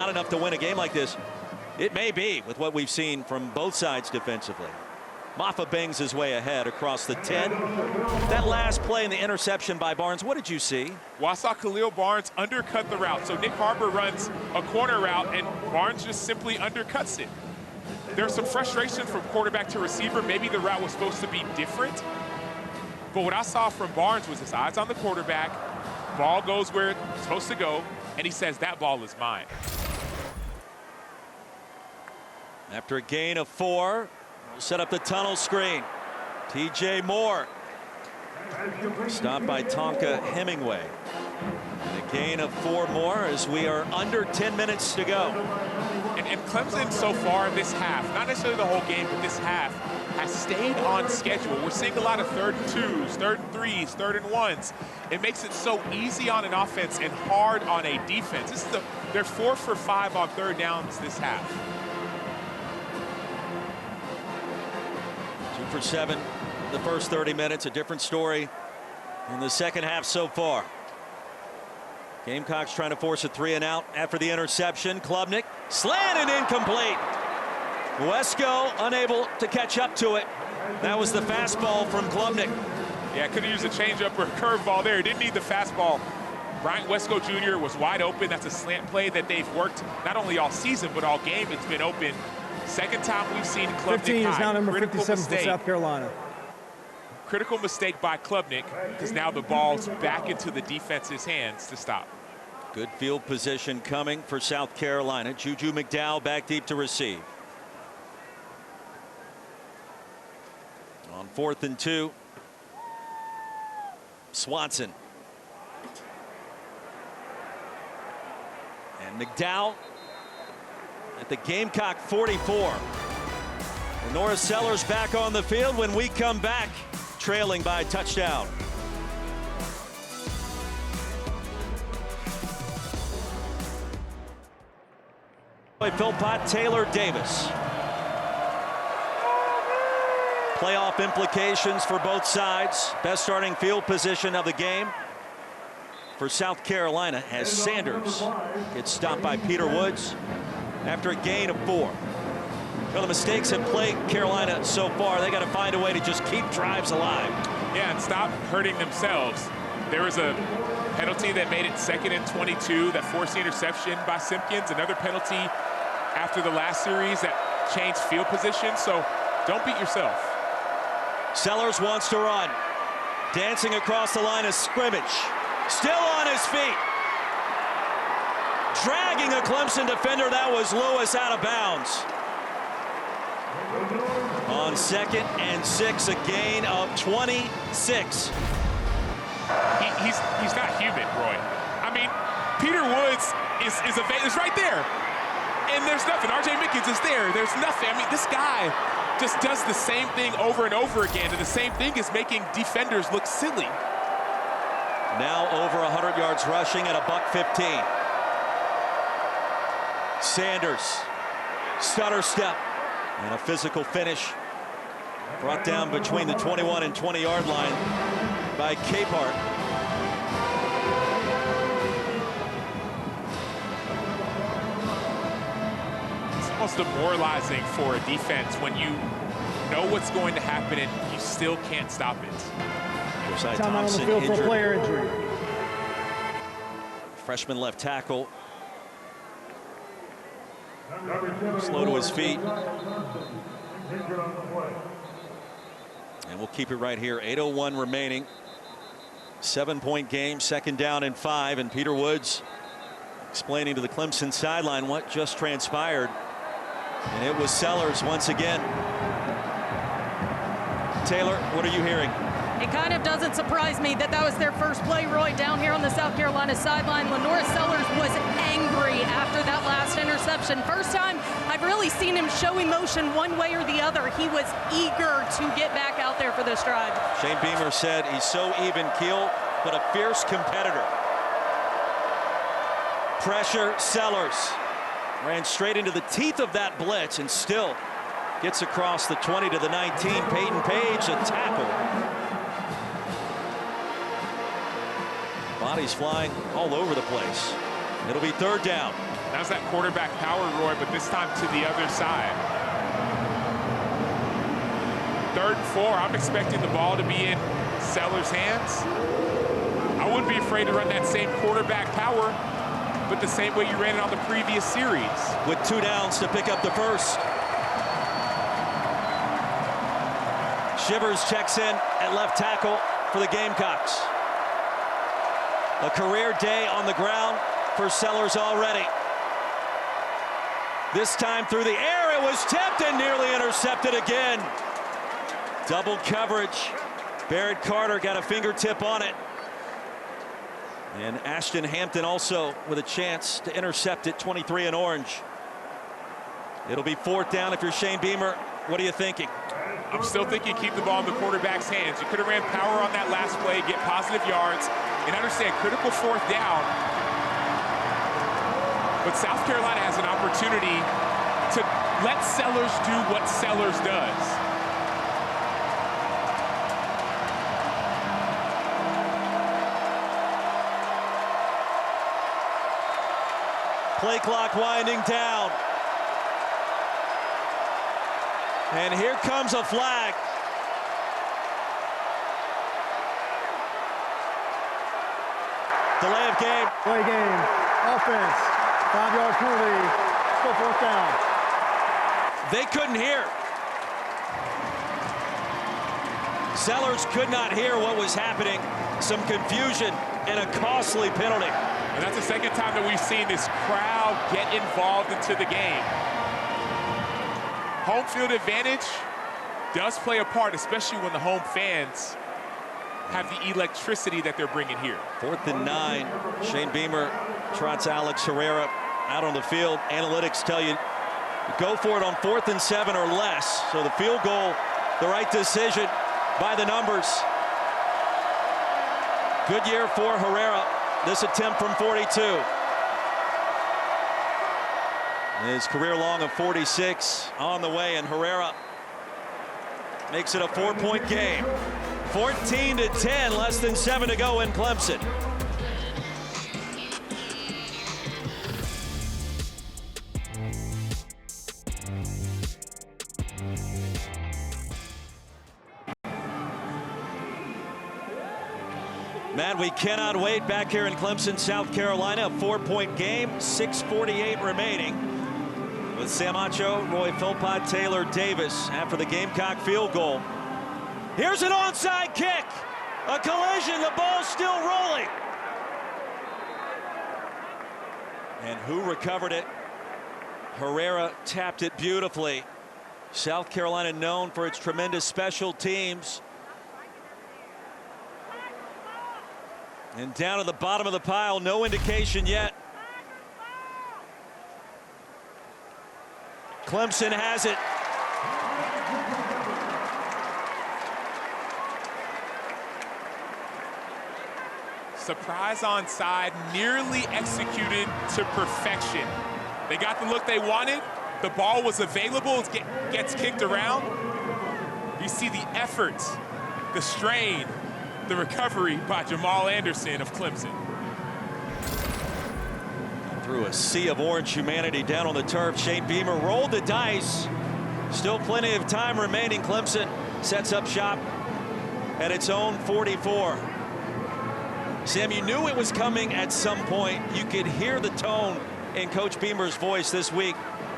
Not enough to win a game like this. It may be with what we've seen from both sides defensively. Maffa bangs his way ahead across the 10. That last play in the interception by Barnes, what did you see? Well, I saw Khalil Barnes undercut the route. So Nick Harbor runs a corner route, and Barnes just simply undercuts it. There's some frustration from quarterback to receiver. Maybe the route was supposed to be different. But what I saw from Barnes was his eyes on the quarterback. Ball goes where it's supposed to go, and he says, that ball is mine. After a gain of 4, we'll set up the tunnel screen. TJ Moore. Stopped by Tonka Hemingway. And a gain of 4 more as we are under 10 minutes to go. And Clemson so far this half, not necessarily the whole game, but this half, has stayed on schedule. We're seeing a lot of 3rd and 2s, 3rd and 3s, 3rd and 1s. It makes it so easy on an offense and hard on a defense. They're 4 for 5 on 3rd downs this half. 2 for 7 the first 30 minutes. A different story in the second half so far. Gamecocks trying to force a 3 and out after the interception. Klubnik slant and incomplete. Wesco unable to catch up to it. That was the fastball from Klubnik. Yeah, could have used a changeup or a curveball there. Didn't need the fastball. Bryant Wesco Jr. was wide open. That's a slant play that they've worked not only all season but all game. It's been open. Second time we've seen Klubnik 15 is now number critical 57 mistake. for South Carolina. Critical mistake by Klubnik, because now the ball's back into the defense's hands to stop. Good field position coming for South Carolina. Juju McDowell back deep to receive. On 4th and 2. Swanson. And McDowell at the Gamecock 44. LaNorris Sellers back on the field when we come back, trailing by a touchdown. Philpott, Taylor Davis. Playoff implications for both sides. Best starting field position of the game for South Carolina as Sanders gets stopped by Peter Woods after a gain of 4. Well, the mistakes have plagued Carolina so far. They got to find a way to just keep drives alive. Yeah, and stop hurting themselves. There was a penalty that made it 2nd and 22 that forced the interception by Simpkins. Another penalty after the last series that changed field position. So don't beat yourself. Sellers wants to run. Dancing across the line of scrimmage. Still on his feet. Dragging a Clemson defender. That was Lewis out of bounds. On 2nd and 6, a gain of 26. He's not human, Roy. I mean, Peter Woods is right there. And there's nothing. R.J. Mickens is there. There's nothing. I mean, this guy just does the same thing over and over again. And the same thing is making defenders look silly. Now over 100 yards rushing at $115. Sanders, stutter step, and a physical finish. Brought down between the 21 and 20-yard line by Capehart. It's almost demoralizing for a defense when you know what's going to happen and you still can't stop it. Josiah Time out on the Thompson field for a injured. player injury. Freshman left tackle. Slow to his feet. And we'll keep it right here. 8:01 remaining. 7-point game, 2nd down and 5. And Peter Woods explaining to the Clemson sideline what just transpired. And it was Sellers once again. Taylor, what are you hearing? It kind of doesn't surprise me that was their first play, Roy, down here on the South Carolina sideline. LaNorris Sellers was angry after that last interception. First time I've really seen him show emotion one way or the other. He was eager to get back out there for this drive. Shane Beamer said he's so even-keeled, but a fierce competitor. Pressure, Sellers. Ran straight into the teeth of that blitz and still gets across the 20 to the 19. Peyton Page, a tackle. Bodies flying all over the place. It'll be 3rd down. That's that quarterback power, Roy, but this time to the other side. 3rd and 4, I'm expecting the ball to be in Sellers' hands. I wouldn't be afraid to run that same quarterback power, but the same way you ran it on the previous series. With 2 downs to pick up the first. Shivers checks in at left tackle for the Gamecocks. A career day on the ground for Sellers already. This time through the air, it was tipped and nearly intercepted again. Double coverage. Barrett Carter got a fingertip on it. And Ashton Hampton also with a chance to intercept it, 23 in orange. It'll be 4th down if you're Shane Beamer. What are you thinking? I'm still thinking keep the ball in the quarterback's hands. You could have ran power on that last play, get positive yards, and understand critical 4th down. But South Carolina has an opportunity to let Sellers do what Sellers does. Play clock winding down. And here comes a flag. Delay of game. Play game. Offense. 5-yard penalty. Still 4th down. They couldn't hear. Sellers could not hear what was happening. Some confusion and a costly penalty. And that's the 2nd time that we've seen this crowd get involved into the game. Home field advantage does play a part, especially when the home fans have the electricity that they're bringing here. 4th and 9. Shane Beamer trots Alex Herrera out on the field. Analytics tell you go for it on 4th and 7 or less. So the field goal, the right decision by the numbers. Good year for Herrera. This attempt from 42. His career long of 46 on the way, and Herrera makes it a 4-point game. 14-10, less than 7 to go in Clemson. Matt, we cannot wait back here in Clemson, South Carolina. A 4-point game, 6:48 remaining. With Sam Acho, Roy Philpott, Taylor Davis after the Gamecock field goal. Here's an onside kick. A collision, the ball's still rolling. And who recovered it? Herrera tapped it beautifully. South Carolina known for its tremendous special teams. And down at the bottom of the pile, no indication yet. Clemson has it. Surprise onside, nearly executed to perfection. They got the look they wanted. The ball was available. It gets kicked around. You see the effort, the strain, the recovery by Jamal Anderson of Clemson. Through a sea of orange humanity down on the turf, Shane Beamer rolled the dice. Still plenty of time remaining. Clemson sets up shop at its own 44. Sam, you knew it was coming at some point. You could hear the tone in Coach Beamer's voice this week.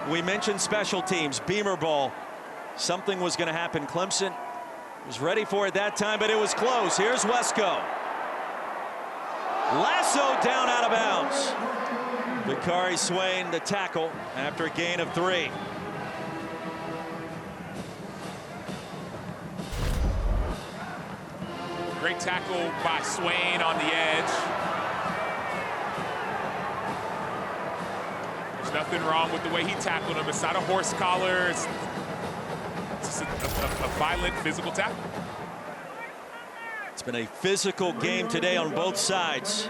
We mentioned special teams, Beamer ball. Something was going to happen. Clemson was ready for it that time, but it was close. Here's Wesco. Lasso down out of bounds. Bakari Swain, the tackle, after a gain of 3. Great tackle by Swain on the edge. There's nothing wrong with the way he tackled him. It's not a horse collar. It's just a violent physical tackle. It's been a physical game today on both sides.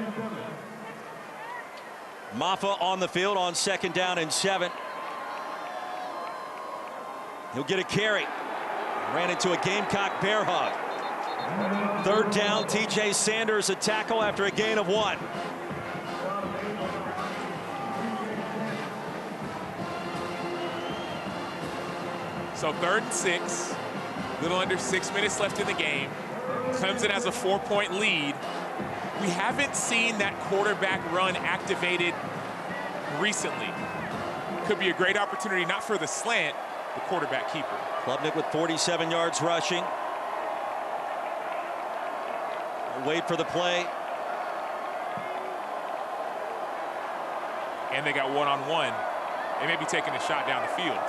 Maffa on the field on 2nd down and 7. He'll get a carry. Ran into a Gamecock bear hug. 3rd down, TJ Sanders a tackle after a gain of 1. So 3rd and 6. A little under 6 minutes left in the game. Clemson has a 4-point lead. We haven't seen that quarterback run activated recently. Could be a great opportunity, not for the slant, the quarterback keeper. Klubnik with 47 yards rushing. We'll wait for the play. And they got one-on-one. They may be taking a shot down the field.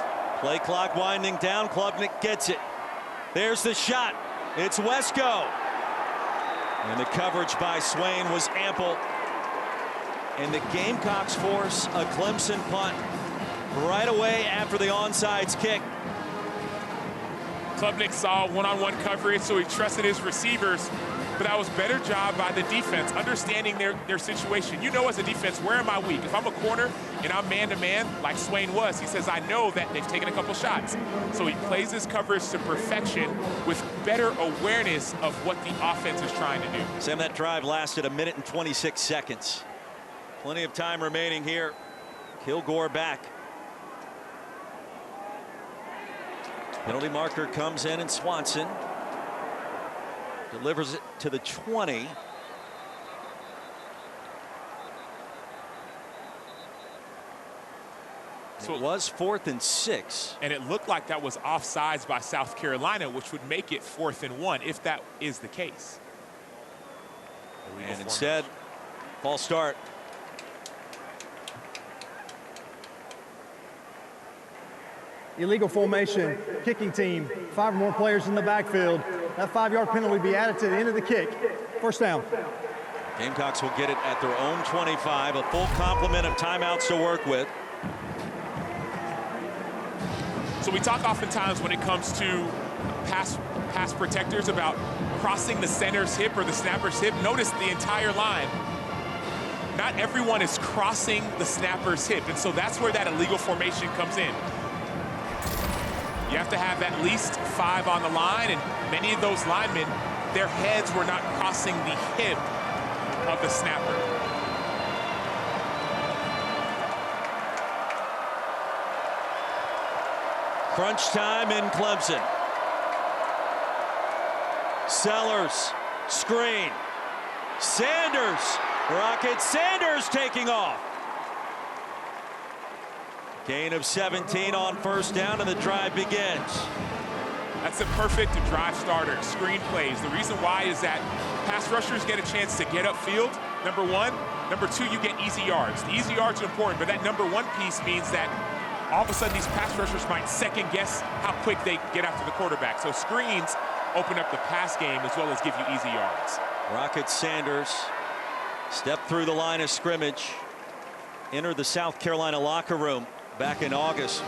Play clock winding down. Klubnik gets it. There's the shot. It's Wesco. And the coverage by Swain was ample. And the Gamecocks force a Clemson punt right away after the onside kick. Klubnik saw one-on-one coverage, so he trusted his receivers. But that was better job by the defense, understanding their situation. You know, as a defense, where am I weak? If I'm a corner and I'm man-to-man, like Swain was, he says, I know that they've taken a couple shots. So he plays his coverage to perfection with better awareness of what the offense is trying to do. Sam, that drive lasted 1 minute and 26 seconds. Plenty of time remaining here. Kilgore back. Penalty marker comes in, and Swanson delivers it to the 20. So it was 4th and 6. And it looked like that was offsides by South Carolina, which would make it 4th and 1 if that is the case. And instead, false start. Illegal formation, kicking team, 5 or more players in the backfield. That 5-yard penalty will be added to the end of the kick. First down. Gamecocks will get it at their own 25, a full complement of timeouts to work with. So we talk oftentimes when it comes to pass protectors about crossing the center's hip or the snapper's hip. Notice the entire line. Not everyone is crossing the snapper's hip, and so that's where that illegal formation comes in. You have to have at least 5 on the line, and many of those linemen, their heads were not crossing the hip of the snapper. Crunch time in Clemson. Sellers, screen. Sanders, Rocket Sanders taking off. Gain of 17 on first down, and the drive begins. That's a perfect drive starter, screen plays. The reason why is that pass rushers get a chance to get upfield, number 1. Number 2, you get easy yards. The easy yards are important, but that number 1 piece means that all of a sudden these pass rushers might second guess how quick they get after the quarterback. So screens open up the pass game as well as give you easy yards. Rocket Sanders stepped through the line of scrimmage, entered the South Carolina locker room back in August,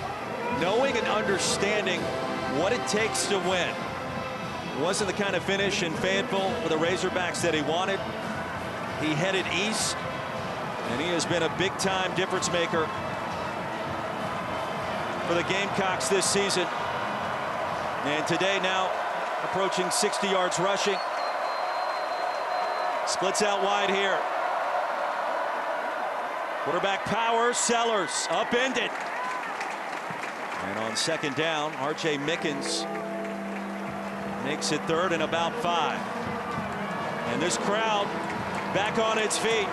knowing and understanding what it takes to win. It wasn't the kind of finish in Fayetteville for the Razorbacks that he wanted. He headed east, and he has been a big-time difference maker for the Gamecocks this season. And today now approaching 60 yards rushing. Splits out wide here. Quarterback power, Sellers upended. And on second down, R.J. Mickens makes it 3rd and about 5. And this crowd back on its feet.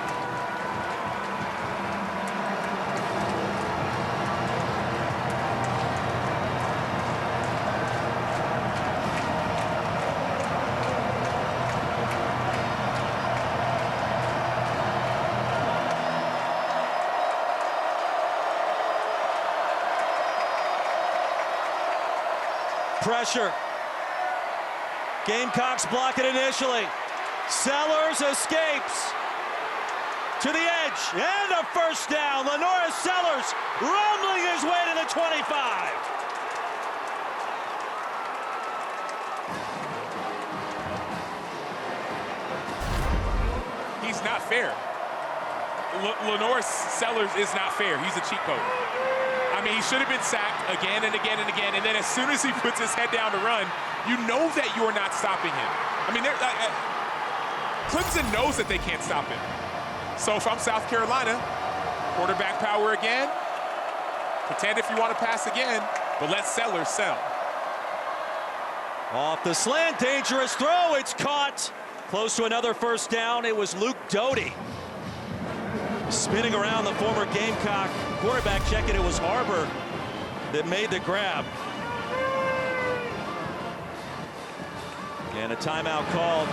Pressure. Gamecocks block it initially. Sellers escapes to the edge, and a first down. LaNorris Sellers rumbling his way to the 25. He's not fair. LaNorris Sellers is not fair. He's a cheat code. I mean, he should have been sacked again and again and again, and then as soon as he puts his head down to run, you know that you are not stopping him. I mean, Clemson knows that they can't stop him. So if I'm South Carolina, quarterback power again, pretend if you want to pass again, but let Sellers sell. Off the slant, dangerous throw, it's caught. Close to another first down, it was Luke Doty. Spinning around the former Gamecock quarterback, checking it was Harbor that made the grab. And a timeout called.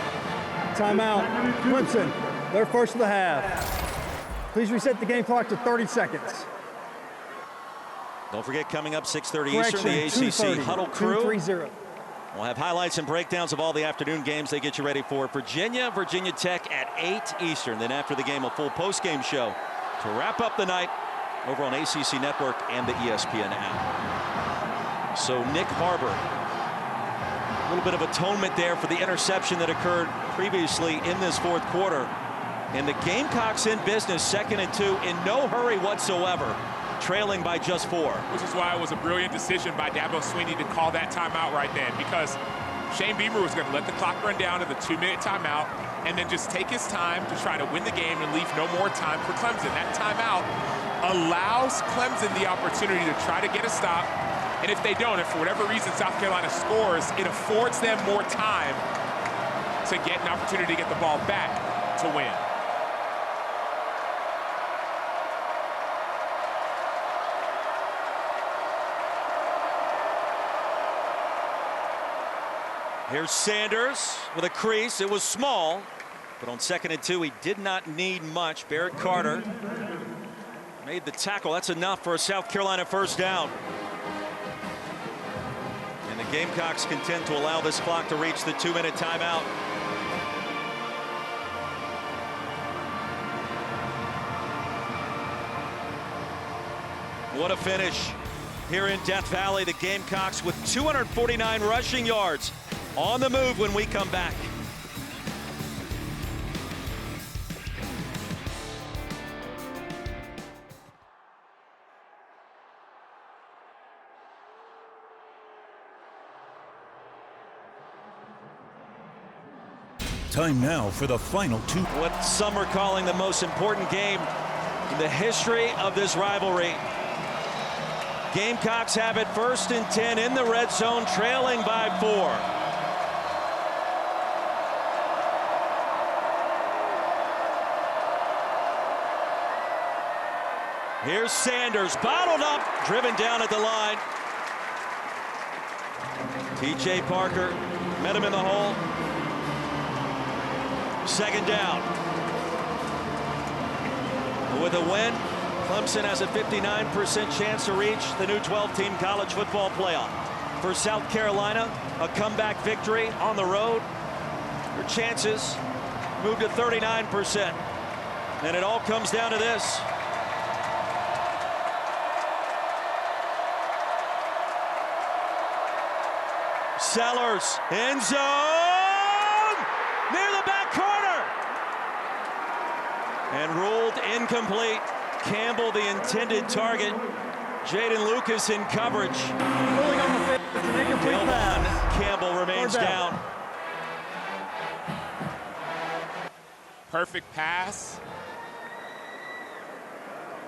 Timeout. Clemson, their first of the half. Please reset the game clock to 30 seconds. Don't forget, coming up 6:30 Eastern, the ACC Huddle Crew. 2-3-0. We'll have highlights and breakdowns of all the afternoon games they get you ready for. Virginia Tech at 8 Eastern. Then after the game, a full post-game show to wrap up the night over on ACC Network and the ESPN app. So Nick Harbor, a little bit of atonement there for the interception that occurred previously in this fourth quarter. And the Gamecocks in business, 2nd and 2, in no hurry whatsoever, trailing by just 4. Which is why it was a brilliant decision by Dabo Swinney to call that timeout right then, because Shane Beamer was going to let the clock run down to the 2-minute timeout and then just take his time to try to win the game and leave no more time for Clemson. That timeout allows Clemson the opportunity to try to get a stop. And if they don't, if for whatever reason South Carolina scores, it affords them more time to get an opportunity to get the ball back to win. Here's Sanders with a crease. It was small, but on 2nd and 2, he did not need much. Barrett Carter made the tackle. That's enough for a South Carolina first down. And the Gamecocks contend to allow this clock to reach the 2-minute timeout. What a finish here in Death Valley. The Gamecocks with 249 rushing yards. On the move when we come back. Time now for the final 2. What some are calling the most important game in the history of this rivalry. Gamecocks have it 1st and 10 in the red zone, trailing by 4. Here's Sanders, bottled up, driven down at the line. T.J. Parker met him in the hole. 2nd down. With a win, Clemson has a 59% chance to reach the new 12-team college football playoff. For South Carolina, a comeback victory on the road. Their chances move to 39%. And it all comes down to this. Sellers, end zone, near the back corner. And ruled incomplete. Campbell, the intended target. Jaden Lucas in coverage. Pulling on the field. It's an incomplete pass. Campbell remains down. Perfect pass.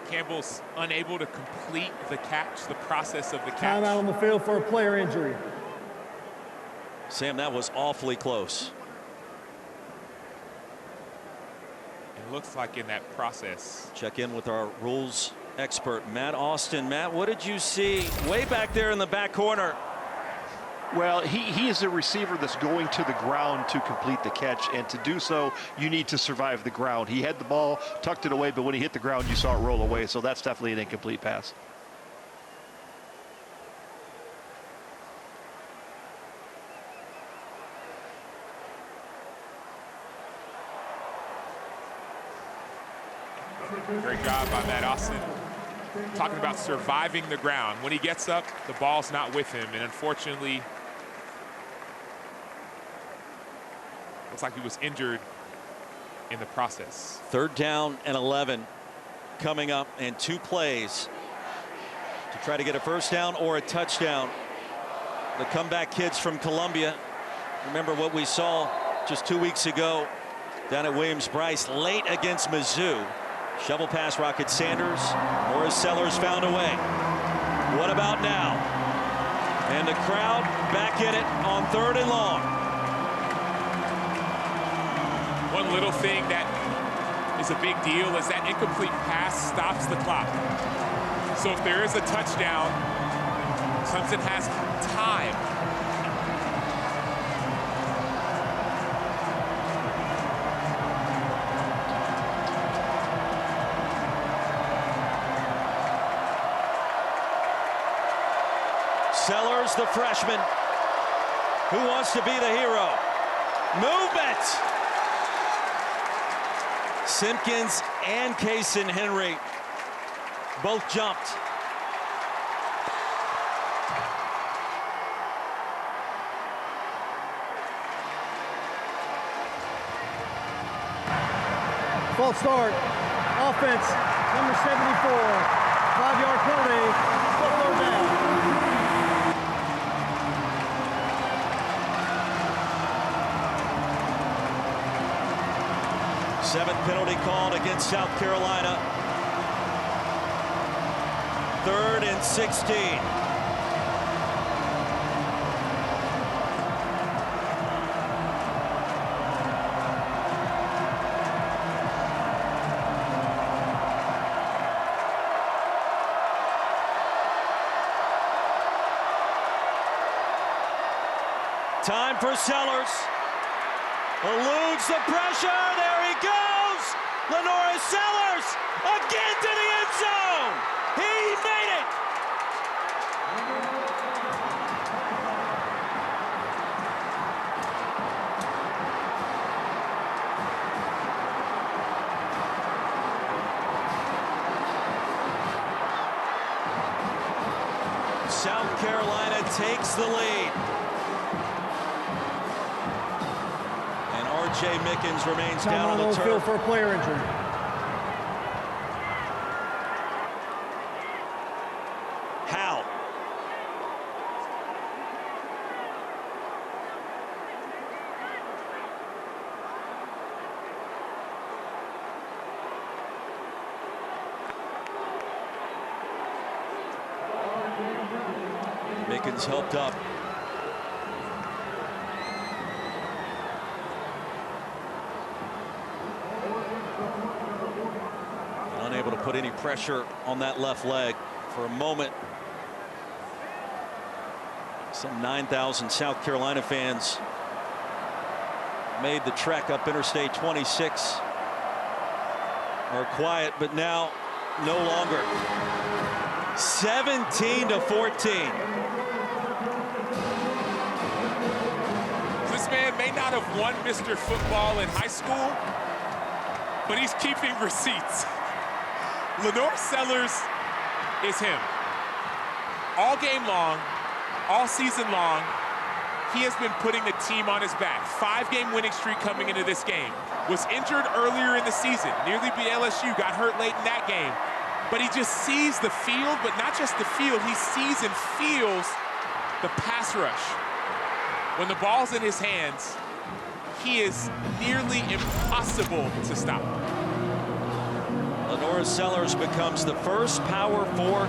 Campbell's unable to complete the catch, the process of the catch. Timeout on the field for a player injury. Sam, that was awfully close. It looks like in that process. Check in with our rules expert, Matt Austin. Matt, what did you see way back there in the back corner? Well, he is a receiver that's going to the ground to complete the catch, and to do so, you need to survive the ground. He had the ball, tucked it away, but when he hit the ground, you saw it roll away, so that's definitely an incomplete pass. Great job by Matt Austin. Talking about surviving the ground. When he gets up, the ball's not with him, and unfortunately, looks like he was injured in the process. 3rd down and 11 coming up, and 2 plays to try to get a first down or a touchdown. The comeback kids from Columbia. Remember what we saw just 2 weeks ago down at Williams-Brice late against Mizzou. Shovel pass, Rocket Sanders. LaNorris Sellers found a way. What about now? And the crowd back in it on 3rd and long. One little thing that is a big deal is that incomplete pass stops the clock. So if there is a touchdown, Clemson has time. Sellers, the freshman, who wants to be the hero. Movement! Simpkins and Kaysen Henry both jumped. False start. Offense, number 74. 5-yard penalty. 3rd down. Seventh penalty called against South Carolina. 3rd and 16. Time for Sellers. Eludes the pressure. There he goes. LaNorris Sellers again to the end zone. He made it. South Carolina takes the lead. Jay Mickens remains down on the turf. Field for a player injury. How? Mickens helped up. Unable to put any pressure on that left leg for a moment. Some 9,000 South Carolina fans made the trek up Interstate 26. Are quiet, but now no longer. 17-14. This man may not have won Mr. Football in high school, but he's keeping receipts. LaNorris Sellers is him. All game long, all season long, he has been putting the team on his back. 5-game winning streak coming into this game. Was injured earlier in the season, nearly beat LSU, got hurt late in that game. But he just sees the field, but not just the field, he sees and feels the pass rush. When the ball's in his hands, he is nearly impossible to stop. LaNorris Sellers becomes the first Power 4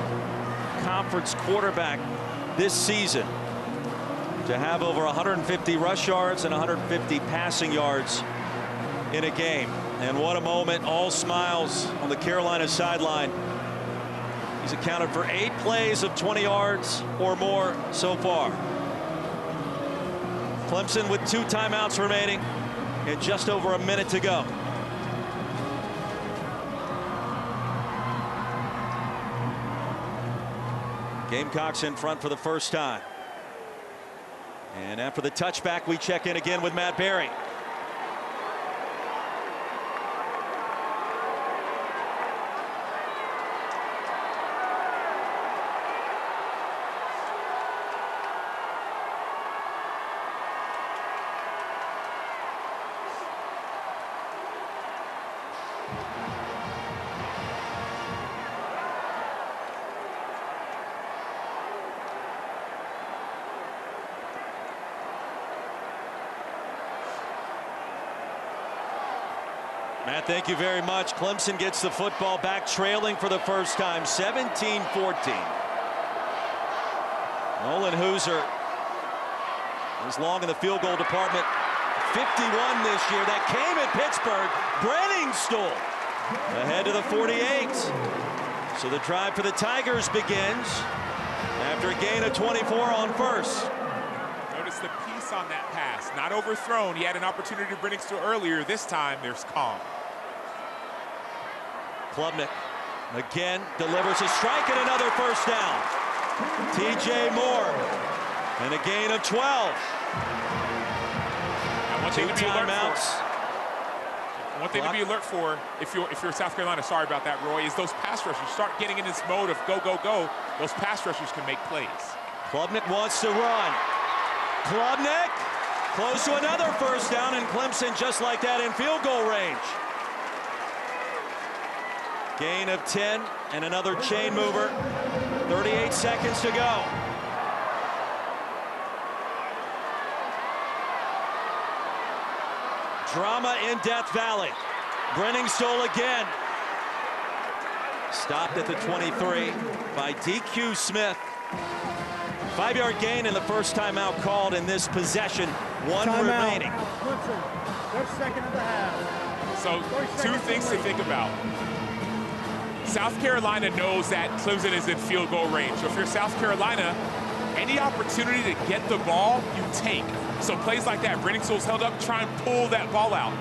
conference quarterback this season to have over 150 rush yards and 150 passing yards in a game. And what a moment. All smiles on the Carolina sideline. He's accounted for 8 plays of 20 yards or more so far. Clemson with 2 timeouts remaining and just over a minute to go. Gamecocks in front for the first time. And after the touchback, we check in again with Matt Berry. Matt, thank you very much. Clemson gets the football back, trailing for the first time, 17-14. Nolan Hooser is long in the field goal department. 51 this year. That came at Pittsburgh. Brenningstool ahead to the 48. So the drive for the Tigers begins after a gain of 24 on first. Notice the piece on that pass. Not overthrown. He had an opportunity to Brenningstool earlier. This time, there's calm. Klubnik again delivers a strike and another first down. TJ Moore and a gain of 12. One thing to be alert timeouts. for. One thing to be alert for, if you're South Carolina, sorry about that, Roy, is those pass rushers start getting in this mode of go, go, go. Those pass rushers can make plays. Klubnik wants to run. Klubnik close to another first down, and Clemson just like that in field goal range. Gain of 10 and another chain mover. 38 seconds to go. Drama in Death Valley. Brenningstool again. Stopped at the 23 by DQ Smith. 5-yard gain and the first timeout called in this possession. One remaining. Clemson, their second of the half. So 2 things to think about. South Carolina knows that Clemson is in field goal range. So if you're South Carolina, any opportunity to get the ball, you take. So plays like that, Brenningstool's held up, try and pull that ball out.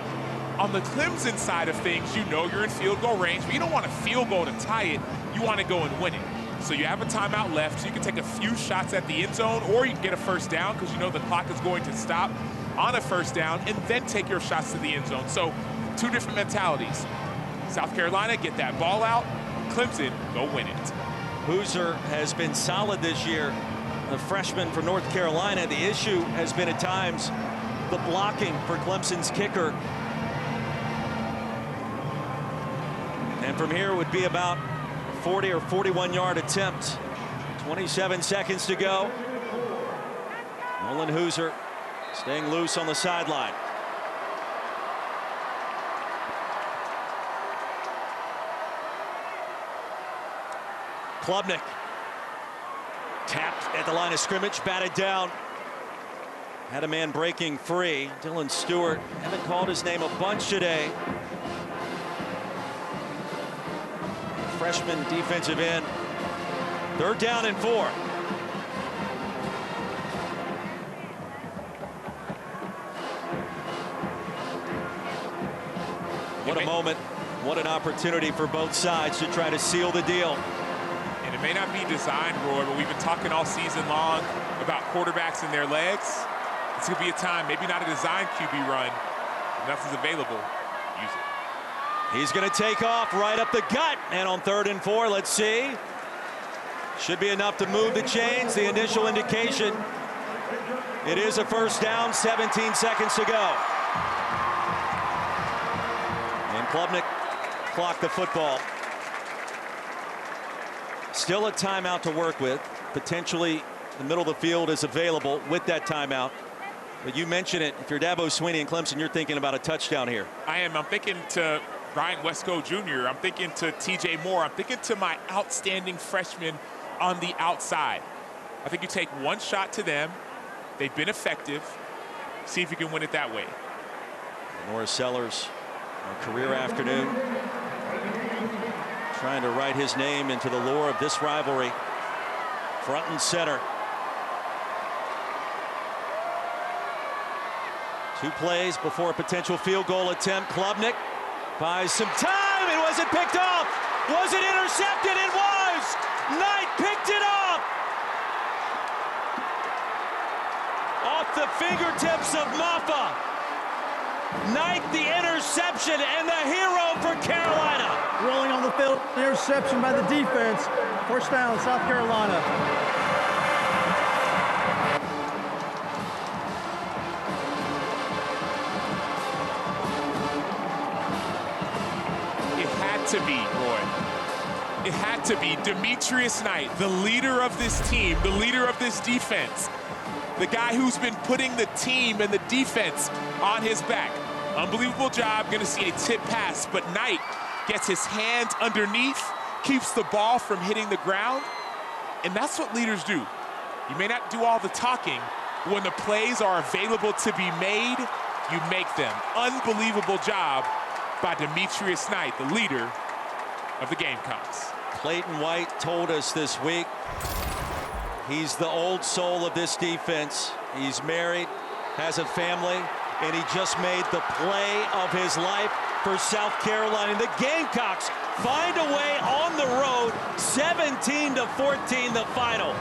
On the Clemson side of things, you know you're in field goal range, but you don't want a field goal to tie it. You want to go and win it. So you have a timeout left, so you can take a few shots at the end zone, or you can get a first down because you know the clock is going to stop on a first down, and then take your shots to the end zone. So 2 different mentalities. South Carolina, get that ball out. Clemson, go win it. Hooser has been solid this year. The freshman for North Carolina. The issue has been at times the blocking for Clemson's kicker. And from here would be about 40 or 41-yard attempt. 27 seconds to go. Nolan Hooser staying loose on the sideline. Klubnik tapped at the line of scrimmage, batted down. Had a man breaking free. Dylan Stewart, haven't called his name a bunch today. Freshman defensive end. 3rd down and 4. What a moment. What an opportunity for both sides to try to seal the deal. And it may not be designed, Roy, but we've been talking all season long about quarterbacks and their legs. It's going to be a time, maybe not a designed QB run. If nothing's available, use it. He's going to take off right up the gut. And on 3rd and 4, let's see. Should be enough to move the chains. The initial indication. It is a first down, 17 seconds to go. And Klubnik clocked the football. Still a timeout to work with. Potentially the middle of the field is available with that timeout. But you mentioned it. If you're Dabo Swinney and Clemson, you're thinking about a touchdown here. I am. I'm thinking to Ryan Wesco Jr. I'm thinking to TJ Moore. I'm thinking to my outstanding freshmen on the outside. I think you take one shot to them. They've been effective. See if you can win it that way. LaNorris Sellers, a career afternoon. Trying to write his name into the lore of this rivalry. Front and center. 2 plays before a potential field goal attempt. Klubnik buys some time. It wasn't picked off. Was it intercepted? It was. Knight picked it up. Off the fingertips of Maffa. Knight the interception and the hero for Carolina. Rolling on the field, interception by the defense. First down, South Carolina. It had to be, Roy. It had to be Demetrius Knight, the leader of this team, the leader of this defense, the guy who's been putting the team and the defense on his back. Unbelievable job. Going to see a tip pass, but Knight gets his hands underneath, keeps the ball from hitting the ground, and that's what leaders do. You may not do all the talking. When the plays are available to be made, you make them. Unbelievable job by Demetrius Knight, the leader of the Gamecocks. Clayton White told us this week he's the old soul of this defense. He's married, has a family, and he just made the play of his life for South Carolina. The Gamecocks find a way on the road, 17-14 the final.